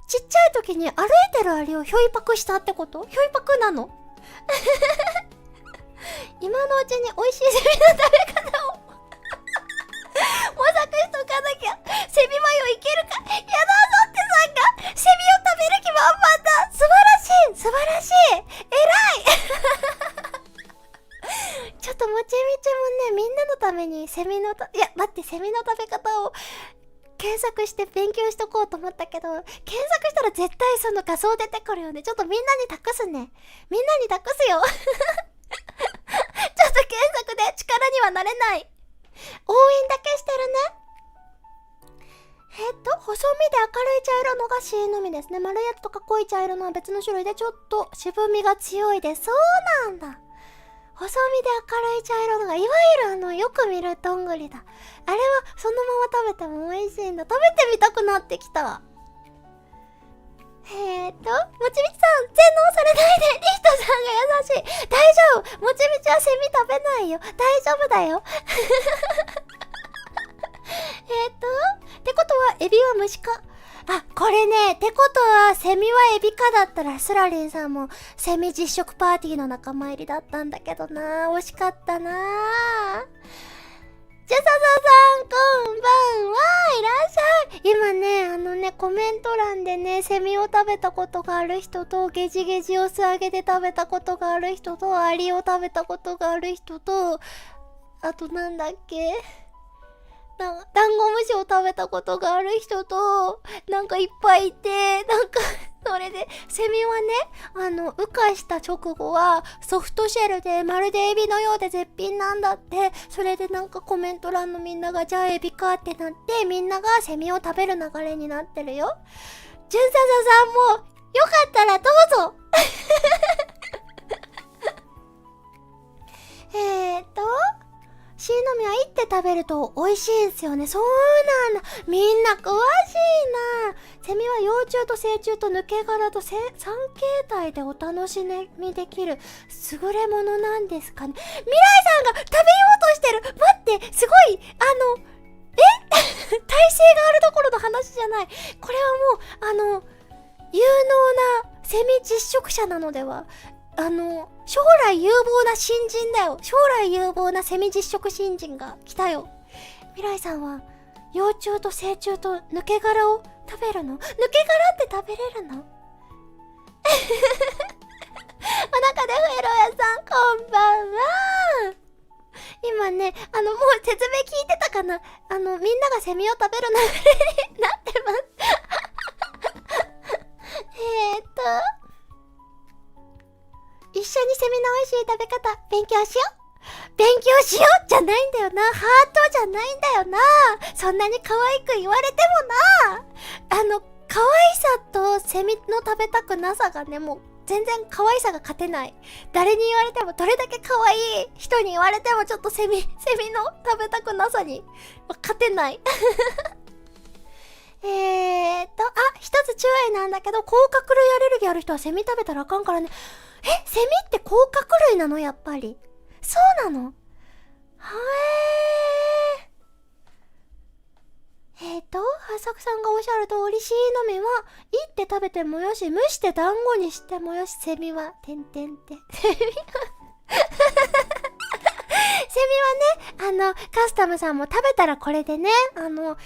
ちっちゃい時に歩いてるアリをひょいパクしたってこと？ひょいパクなの？今のうちに美味しいセミの食べ方を模索しとかなきゃ。セミマヨいけるか？やだぞってさんがセミを食べる気満々だ。素晴らしい偉い。ちょっともちみちもね、みんなのためにセミの待ってセミの食べ方を検索して勉強しとこうと思ったけど、検索したら絶対その画像出てくるよね。ちょっとみんなに託すね。みんなに託すよ。ちょっと検索で力にはなれない。応援だけしてるね。細身で明るい茶色のが C のみですね。丸いやつとか濃い茶色のは別の種類でちょっと渋みが強いです。そうなんだ。細身で明るい茶色のが、いわゆるよく見るどんぐりだ。あれはそのまま食べても美味しいんだ。食べてみたくなってきた。もちみちさん、洗脳されないで。リヒトさんが優しい。大丈夫。もちみちはセミ食べないよ。大丈夫だよ。ってことは、エビは虫か。あ、これね、ってことは、セミはエビかだったら、スラリンさんも、セミ実食パーティーの仲間入りだったんだけどな。惜しかったな。ジャササさん、こんばんは。いらっしゃい。今ね、コメント欄でね、セミを食べたことがある人と、ゲジゲジを素揚げで食べたことがある人と、アリを食べたことがある人と、あとなんだっけ、ダンゴムシを食べたことがある人と、なんかいっぱいいて、なんか、それで、セミはね、羽化した直後は、ソフトシェルで、まるでエビのようで絶品なんだって、それでなんかコメント欄のみんなが、じゃあエビかってなって、みんながセミを食べる流れになってるよ。ジュンササさんも、よかったらどうぞシイの実はいって食べると美味しいんすよね。そうなんだ。みんな詳しいな。セミは幼虫と成虫と抜け殻と3形態でお楽しみできる優れものなんですかね。未来さんが食べようとしてる。待って、すごい、体勢があるどころの話じゃない。これはもう、有能なセミ実食者なのでは。将来有望な新人だよ。将来有望なセミ実食新人が来たよ。未来さんは幼虫と成虫と抜け殻を食べるの？抜け殻って食べれるの？お腹でフエロヤさん、こんばんは。今ね、もう説明聞いてたかな？みんながセミを食べる流れになってます。一緒にセミの美味しい食べ方勉強しようじゃないんだよな。ハートじゃないんだよな。そんなに可愛く言われてもな。可愛さとセミの食べたくなさがね、もう全然可愛さが勝てない。誰に言われても、どれだけ可愛い人に言われてもちょっとセミの食べたくなさに勝てない。一つ注意なんだけど、甲殻類アレルギーある人はセミ食べたらあかんからね。セミって甲殻類なのやっぱり。そうなの？はさくさんがおっしゃる通り、シイの実はいって食べてもよし、蒸して団子にしてもよし、セミは、てんてんて。セミはね、カスタムさんも食べたらこれでね、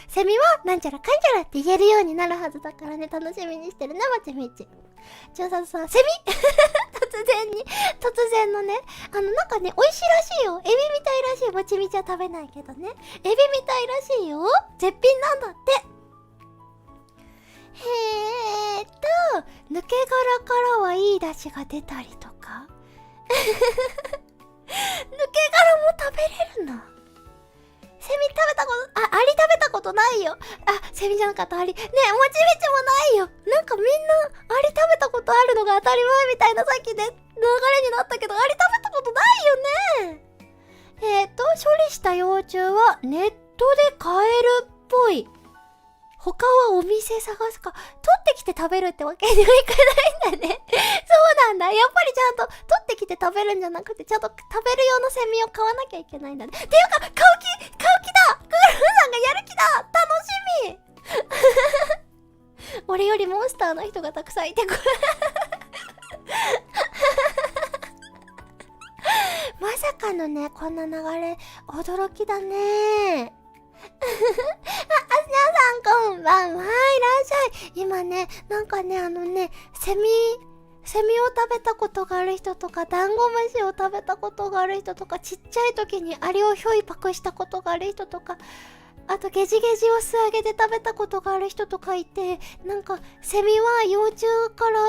セミはなんちゃらかんちゃらって言えるようになるはずだからね、楽しみにしてるね、もちみち。調査さん、セミ突然のね、なんかね、美味しいらしいよ。エビみたいらしい。もちみちは食べないけどね。エビみたいらしいよ。絶品なんだって。抜け殻からはいい出汁が出たりとか。抜け殻も食べれるの？セミ食べたこと、アリ食べたことないよ。セミじゃなかったアリ。ねえ、もちみちもないよ。なんかみんな、アリ食べたことあるのが当たり前みたいなさっきね、流れになったけど、アリ食べたことないよね。処理した幼虫はネットで買えるっぽい。他はお店探すか。取ってきて食べるってわけにはいかないんだね。そうなんだ。やっぱりちゃんと取ってきて食べるんじゃなくて、ちゃんと食べる用のセミを買わなきゃいけないんだね。っていうか、買う気だ。クールさんがやる気だ。楽しみ。俺よりモンスターの人がたくさんいてくる。まさかのね、こんな流れ、驚きだね。皆さんこんばんは、いらっしゃい。今ね、なんかね、セミを食べたことがある人とか、ダンゴムシを食べたことがある人とか、ちっちゃい時にアリをひょいパクしたことがある人とか、あとゲジゲジを素揚げで食べたことがある人とかいて、なんかセミは幼虫から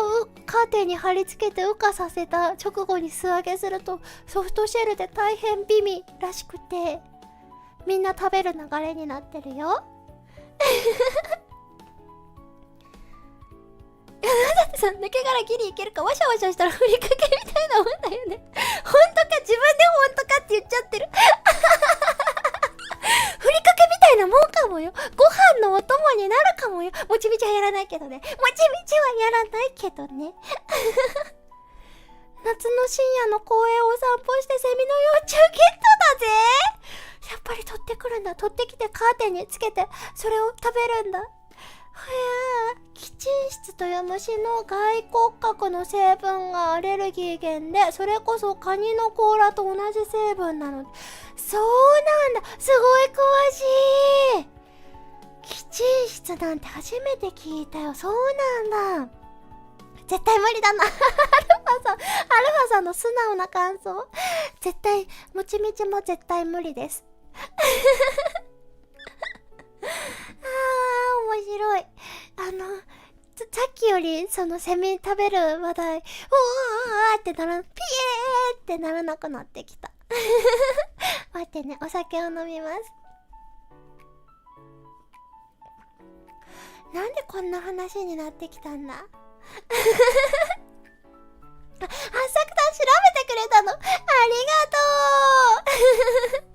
カーテンに貼り付けて羽化させた直後に素揚げするとソフトシェルで大変美味らしくて、みんな食べる流れになってるよ。だってさ、抜け殻ギリいけるかワシャワシャしたらふりかけみたいなもんだよね。ほんとか、自分でほんとかって言っちゃってる。ふりかけみたいなもんかもよ。ご飯のお供になるかもよ。もちみちはやらないけどね。もちみちはやらないけどね。夏の深夜の公園を散歩してセミの幼虫ゲットだぜ。やっぱり取ってくるんだ。取ってきてカーテンにつけてそれを食べるんだ。キチン質という虫の外骨格の成分がアレルギー源で、それこそカニの甲羅と同じ成分なので。そうなんだ。すごい詳しい。キチン質なんて初めて聞いたよ。そうなんだ。絶対無理だな。アルファさんの素直な感想。絶対、もちみちも絶対無理です。面白い。さっきよりそのセミ食べる話題、おーってピエーってならなくなってきた。待ってね、お酒を飲みます。なんでこんな話になってきたんだ。はっさくさん調べてくれたの、ありがとう。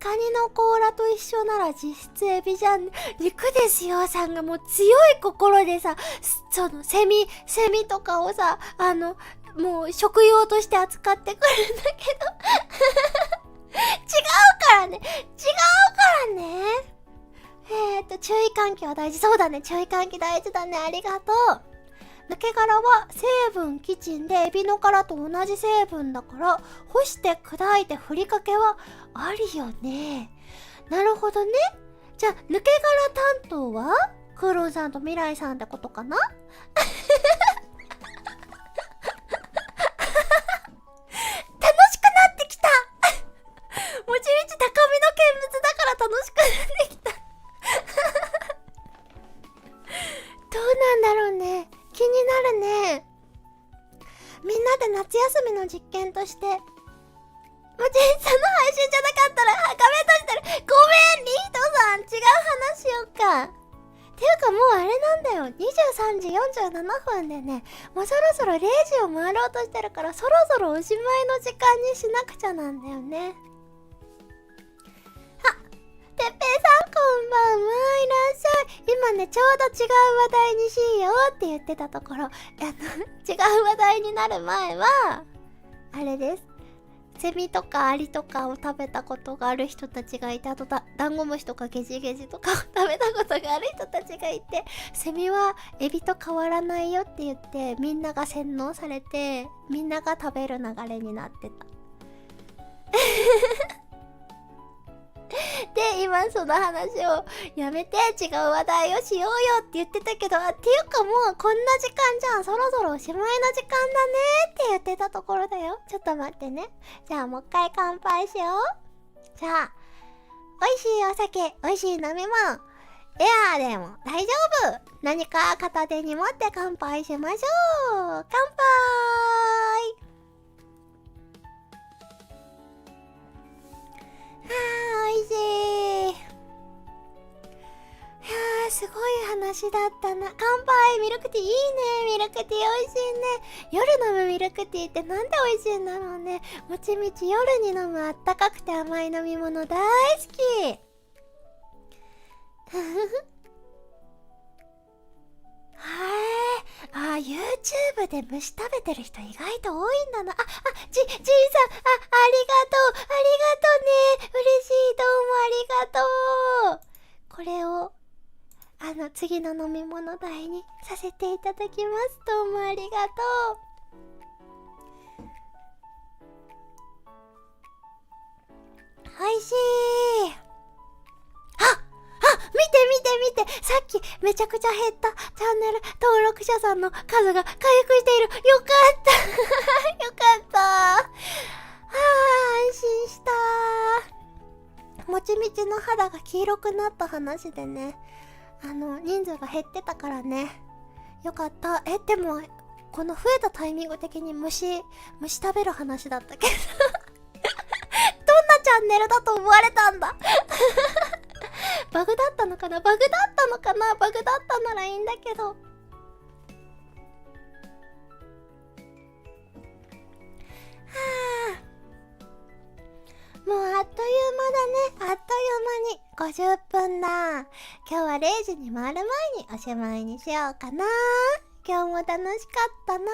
カニの甲羅と一緒なら実質エビじゃん。肉ですよさんがもう強い心でさ、そのセミとかをさ、もう食用として扱ってくるんだけど。違うからね。注意喚起は大事。そうだね。注意喚起大事だね。ありがとう。抜け殻は成分キチンでエビの殻と同じ成分だから、干して砕いてふりかけはありよね。なるほどね。じゃあ抜け殻担当はクーロンさんと未来さんってことかな。楽しくなってきた。もちみち高みの見物だから楽しくなってきた。どうなんだろうね。気になるね。みんなで夏休みの実験として、もちみちさんの配信じゃなかったら画面出してる。ごめんリヒトさん、違う話しようか。ていうかもうあれなんだよ、23時47分でね、もうそろそろ0時を回ろうとしてるから、そろそろおしまいの時間にしなくちゃなんだよね。あ、てっぺいさんこんばんは、いらっしゃい。今ねちょうど違う話題にしようって言ってたところ、違う話題になる前はあれです。セミとかアリとかを食べたことがある人たちがいて、あとダンゴムシとかゲジゲジとかを食べたことがある人たちがいて、セミはエビと変わらないよって言ってみんなが洗脳されて、みんなが食べる流れになってた。で今その話をやめて違う話題をしようよって言ってたけど、っていうかもうこんな時間じゃん、そろそろおしまいの時間だねって言ってたところだよ。ちょっと待ってね。じゃあもう一回乾杯しよう。じゃあ美味しいお酒、美味しい飲み物、エアーでも大丈夫、何か片手に持って乾杯しましょう。乾杯。美味しい。いやー、すごい話だったな。乾杯。ミルクティーいいね。ミルクティー美味しいね。夜飲むミルクティーってなんで美味しいんだろうね。もちみち夜に飲むあったかくて甘い飲み物大好き。YouTube で虫食べてる人意外と多いんだな。じいさん、ありがとう。ありがとね。嬉しい。どうもありがとう。これを、次の飲み物代にさせていただきます。どうもありがとう。おいしい。見て、さっきめちゃくちゃ減ったチャンネル登録者さんの数が回復している。よかったよかった。安心した。もちみちの肌が黄色くなった話でね、人数が減ってたからね、よかった。でもこの増えたタイミング的に虫食べる話だったけどどんなチャンネルだと思われたんだバグだったのかな。バグだったならいいんだけど。もうあっという間だね。あっという間に50分だ。今日は0時に回る前におしまいにしようかな。今日も楽しかったな。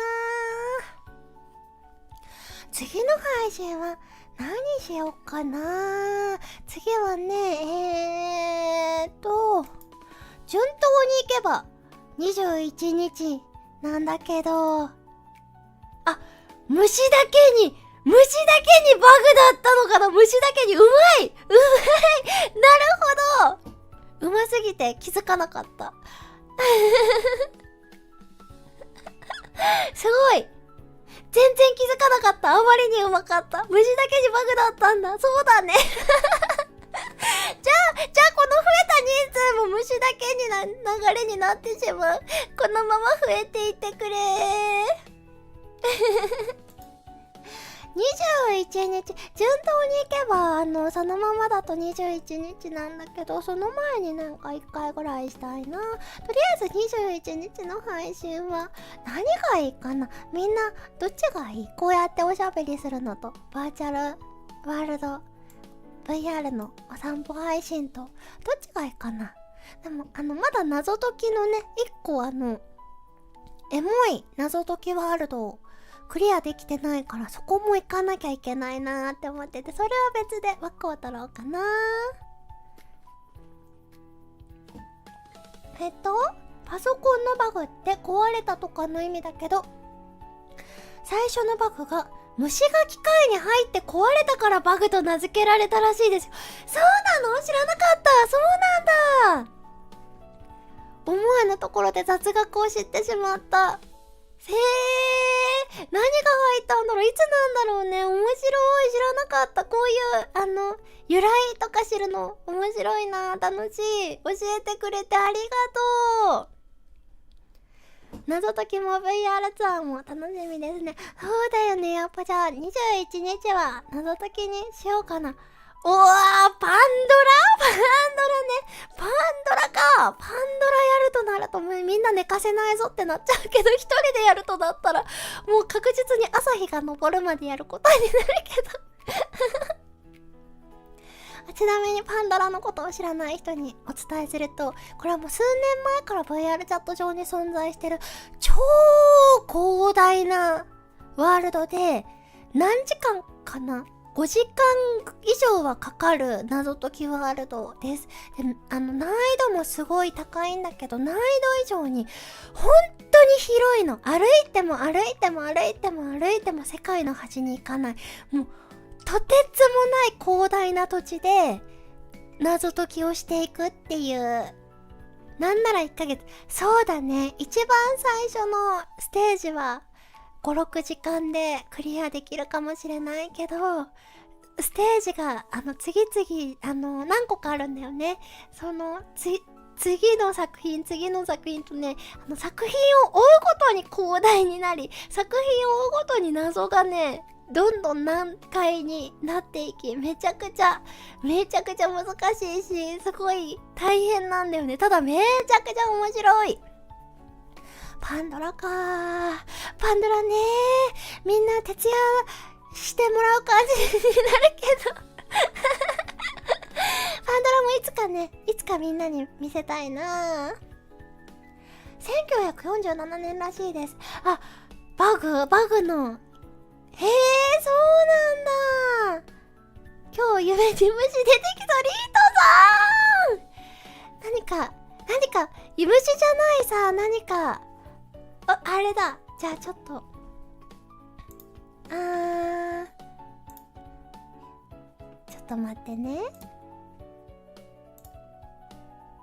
次の配信は何しようかな。次はね、順当に行けば21日なんだけど、虫だけにバグだったのかな。虫だけにうまいなるほど。うますぎて気づかなかったすごい、全然気づかなかった。あまりにうまかった。虫だけにバグだったんだ。そうだねじゃあこの増えた人数も虫だけに流れになってしまう。このまま増えていってくれ21日、順当に行けばそのままだと21日なんだけど、その前になんか1回ぐらいしたいな。とりあえず21日の配信は何がいいかな。みんなどっちがいい？こうやっておしゃべりするのとバーチャルワールド VR のお散歩配信とどっちがいいかな。でもまだ謎解きのね、1個エモい謎解きワールドをクリアできてないから、そこも行かなきゃいけないなーって思ってて、それは別で枠を取ろうかな。パソコンのバグって壊れたとかの意味だけど、最初のバグが虫が機械に入って壊れたからバグと名付けられたらしいですよ。そうなの？知らなかった。そうなんだ。思わぬところで雑学を知ってしまった。何が入ったんだろう。いつなんだろうね。面白い。知らなかった。こういう由来とか知るの面白いな。楽しい。教えてくれてありがとう。謎解きも VR ツアーも楽しみですね。そうだよね。やっぱじゃあ21日は謎解きにしようかな。うわー、パンドラね。パンドラか。パンドラやるとなるともうみんな寝かせないぞってなっちゃうけど、一人でやるとだったら、もう確実に朝日が昇るまでやることになるけど。ちなみにパンドラのことを知らない人にお伝えすると、これはもう数年前から VR チャット上に存在してる超広大なワールドで、何時間かな5時間以上はかかる謎解きワールドです。で、難易度もすごい高いんだけど、難易度以上に本当に広いの。歩いても歩いても歩いても歩いても世界の端に行かない。もうとてつもない広大な土地で謎解きをしていくっていう。なんなら1ヶ月。そうだね。一番最初のステージは5、6時間でクリアできるかもしれないけど、ステージが次々何個かあるんだよね。その次の作品とね、作品を追うごとに広大になり、作品を追うごとに謎がね、どんどん難解になっていき、めちゃくちゃ難しいし、すごい大変なんだよね。ただめちゃくちゃ面白い。パンドラかー。パンドラねー。みんな徹夜してもらう感じになるけど。パンドラもいつかみんなに見せたいなー。1947年らしいです。あ、バグの。へえ、そうなんだ。今日夢に虫出てきたリートさん。何か、虫じゃないさ、何か。あれだ。じゃあちょっと。ちょっと待ってね。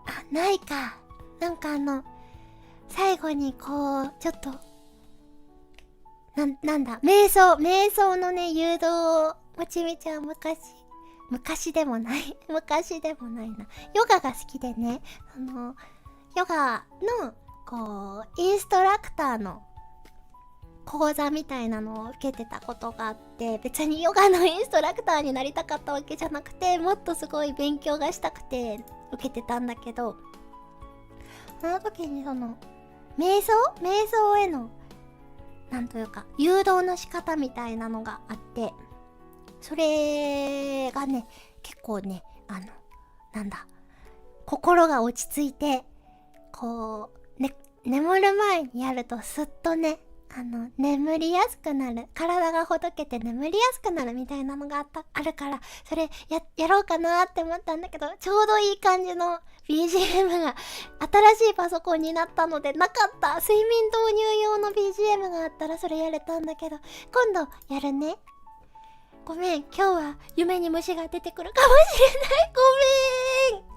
あ、ないか。なんか最後にこう、ちょっと、なんだ、瞑想のね、誘導を、もちみちゃん昔でもないな。ヨガが好きでね、ヨガの、こう、インストラクターの講座みたいなのを受けてたことがあって、別にヨガのインストラクターになりたかったわけじゃなくて、もっとすごい勉強がしたくて受けてたんだけど、その時に瞑想への、なんというか、誘導の仕方みたいなのがあって、それがね、結構ね、心が落ち着いて、こう、眠る前にやるとすっとね、眠りやすくなる。体がほどけて眠りやすくなるみたいなのがあるから、それやろうかなって思ったんだけど、ちょうどいい感じの BGM が新しいパソコンになったのでなかった。睡眠導入用の BGM があったらそれやれたんだけど、今度やるね。ごめん、今日は夢に虫が出てくるかもしれない。ごめん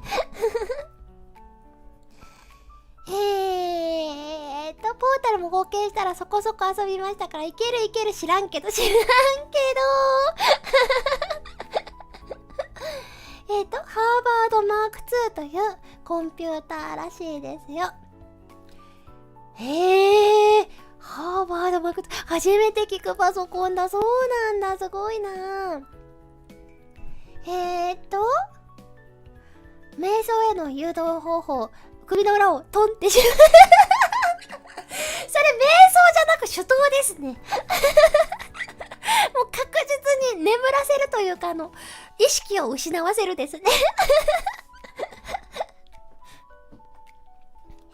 ポータルも合計したらそこそこ遊びましたから、いける知らんけどハーバードマーク2というコンピューターらしいですよ。ハーバードマーク2、初めて聞くパソコンだ。そうなんだ、すごいな。瞑想への誘導方法、首の裏をトンってしまうそれ瞑想じゃなく手動ですねもう確実に眠らせるというか、意識を失わせるですね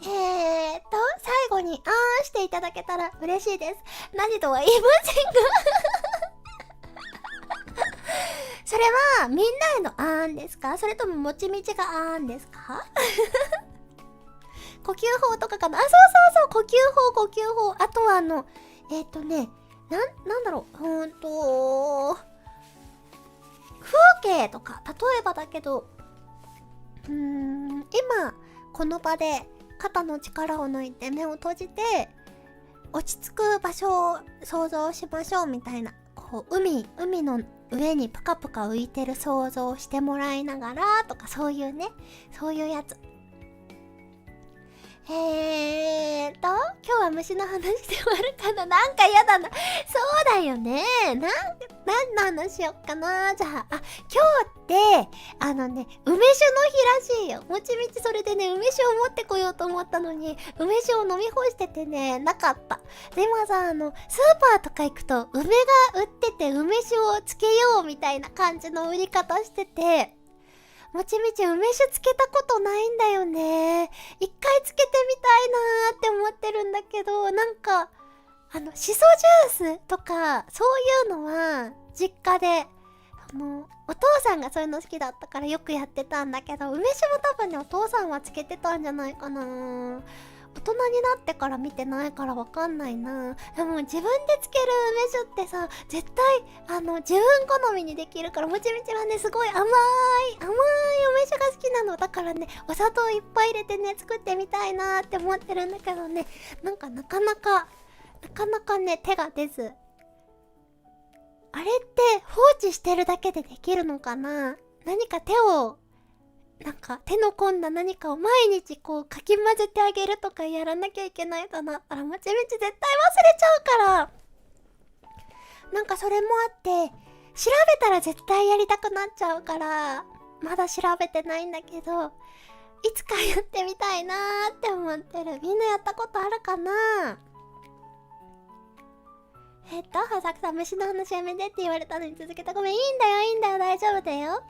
最後にしていただけたら嬉しいです。何とは言いませんがそれはみんなへのですか？それとももちみちがですか呼吸法とかかな。そう呼吸法。あとはなんだろう、風景とか、例えばだけど、今この場で肩の力を抜いて目を閉じて落ち着く場所を想像しましょうみたいな、こう海の上にプカプカ浮いてる想像をしてもらいながらとか、そういうやつ。今日はは虫の話で終わるかな。なんかやだな。そうだよね。何の話しよっかな。じゃあ、今日って、梅酒の日らしいよ。もちみちそれでね、梅酒を持ってこようと思ったのに、梅酒を飲み干しててね、なかった。で、今さ、スーパーとか行くと、梅が売ってて、梅酒をつけようみたいな感じの売り方してて、もちみち梅酒つけたことないんだよね。一回つけてみたいなーって思ってるんだけど、なんか、シソジュースとか、そういうのは、実家で、お父さんがそういうの好きだったからよくやってたんだけど、梅酒も多分ね、お父さんはつけてたんじゃないかな。大人になってから見てないからわかんないな。でも自分でつける梅酒ってさ、絶対自分好みにできるから、もちみちはねすごい甘い梅酒が好きなのだからね、お砂糖いっぱい入れてね作ってみたいなって思ってるんだけどね、なんかなかなかね手が出ず。あれって放置してるだけでできるのかな。何かなんか手の込んだ何かを毎日こうかき混ぜてあげるとかやらなきゃいけないとなったら、もちみち絶対忘れちゃうから、なんかそれもあって調べたら絶対やりたくなっちゃうから、まだ調べてないんだけど、いつかやってみたいなーって思ってる。みんなやったことあるかな。はさくさん、虫の話やめてって言われたのに続けた。ごめん、いいんだよ、大丈夫だよ。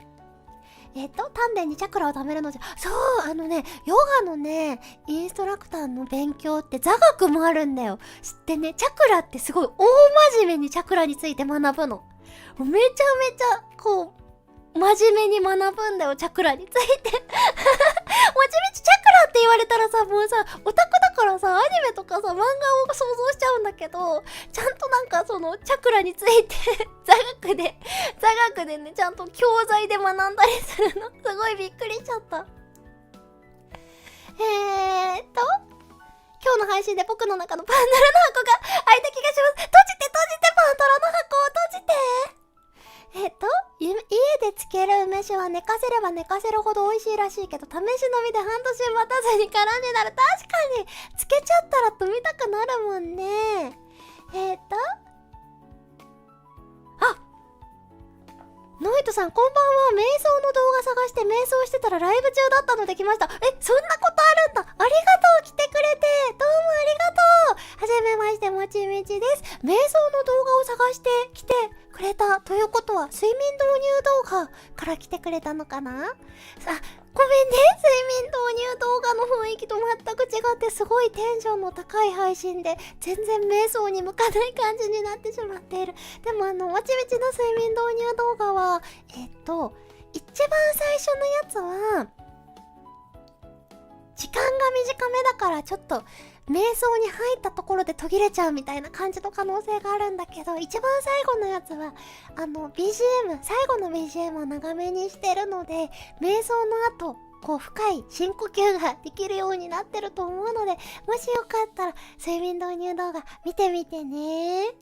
丹田にチャクラを貯めるのじゃ。そう、ヨガのね、インストラクターの勉強って座学もあるんだよ。知ってね、チャクラってすごい大真面目にチャクラについて学ぶの。めちゃめちゃ、こう、真面目に学ぶんだよ、チャクラについて。もちみちチャクラって言われたらさ、もうさ、オタクだからさ、アニメとかさ、漫画を想像しちゃうんだけど、ちゃんとなんかその、チャクラについて、座学でね、ちゃんと教材で学んだりするの。すごいびっくりしちゃった。今日の配信で僕の中のパンドラの箱が開いた気がします。閉じて、パンドラの箱を閉じて。家でつける梅酒は寝かせれば寝かせるほど美味しいらしいけど、試し飲みで半年待たずに空になる。確かにつけちゃったら飲みたくなるもんね。ノイトさん、こんばんは。瞑想の動画探して瞑想してたらライブ中だったので来ました。そんなことあるんだ。ありがとう、来てくれて。どうもありがとう。はじめまして、もちみちです。瞑想の動画を探して来てくれたということは、睡眠導入動画から来てくれたのかな。ごめんね。睡眠導入動画の雰囲気と全く違って、すごいテンションの高い配信で、全然瞑想に向かない感じになってしまっている。でももちみちの睡眠導入動画は、一番最初のやつは、時間が短めだからちょっと瞑想に入ったところで途切れちゃうみたいな感じの可能性があるんだけど、一番最後のやつはBGM、最後の BGM を長めにしてるので、瞑想の後こう深い深呼吸ができるようになってると思うので、もしよかったら睡眠導入動画見てみてね。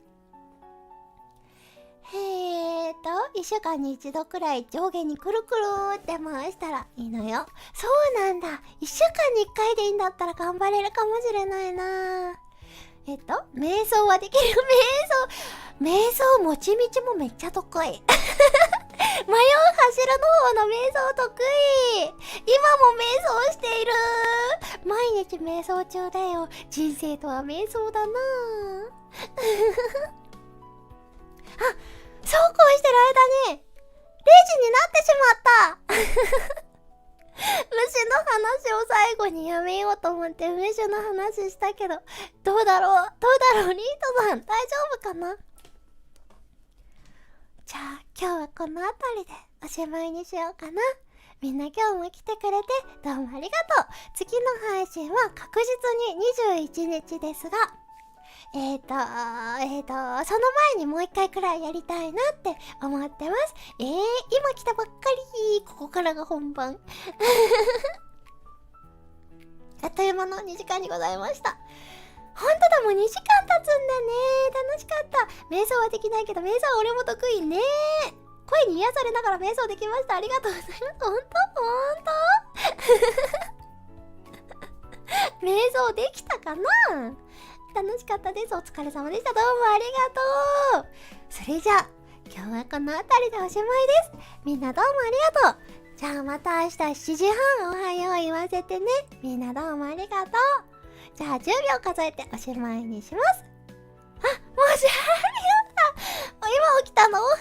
1週間に1度くらい上下にくるくるって回したらいいのよ。そうなんだ。1週間に1回でいいんだったら頑張れるかもしれないな。瞑想はできる。瞑想もちみちもめっちゃ得意。迷う走るの方の瞑想得意。今も瞑想している。毎日瞑想中だよ。人生とは瞑想だな。そうこうしてる間に0時になってしまった虫の話を最後にやめようと思って梅酒の話したけど、どうだろうリートさん大丈夫かな。じゃあ今日はこの辺りでおしまいにしようかな。みんな今日も来てくれてどうもありがとう。次の配信は確実に21日ですが、その前にもう一回くらいやりたいなって思ってます。今来たばっかり。ここからが本番。あっという間の2時間にございました。ほんとだ、もう2時間経つんだね。楽しかった。瞑想はできないけど、瞑想は俺も得意ね。声に癒されながら瞑想できました。ありがとうございます。ほんと瞑想できたかな？楽しかったです。お疲れ様でした。どうもありがとう。それじゃあ、今日はこの辺りでおしまいです。みんなどうもありがとう。じゃあまた明日7時半おはよう言わせてね。みんなどうもありがとう。じゃあ10秒数えておしまいにします。あ、もしありがとう。今起きたの？おはよ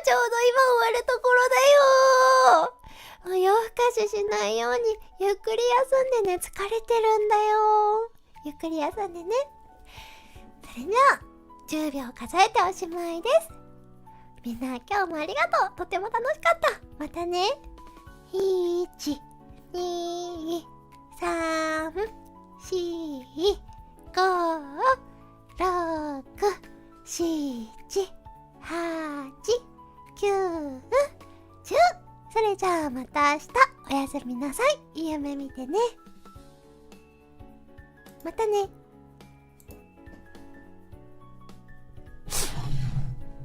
う。ちょうど今終わるところだよ。夜更かししないようにゆっくり休んでね。疲れてるんだよ。ゆっくり休んでね。それじゃあ10秒数えておしまいです。みんな今日もありがとう。とても楽しかった。またね。1、2、3、4、5、6、7、8、9、10。それじゃあまた明日おやすみなさい。いい夢見てね。またね。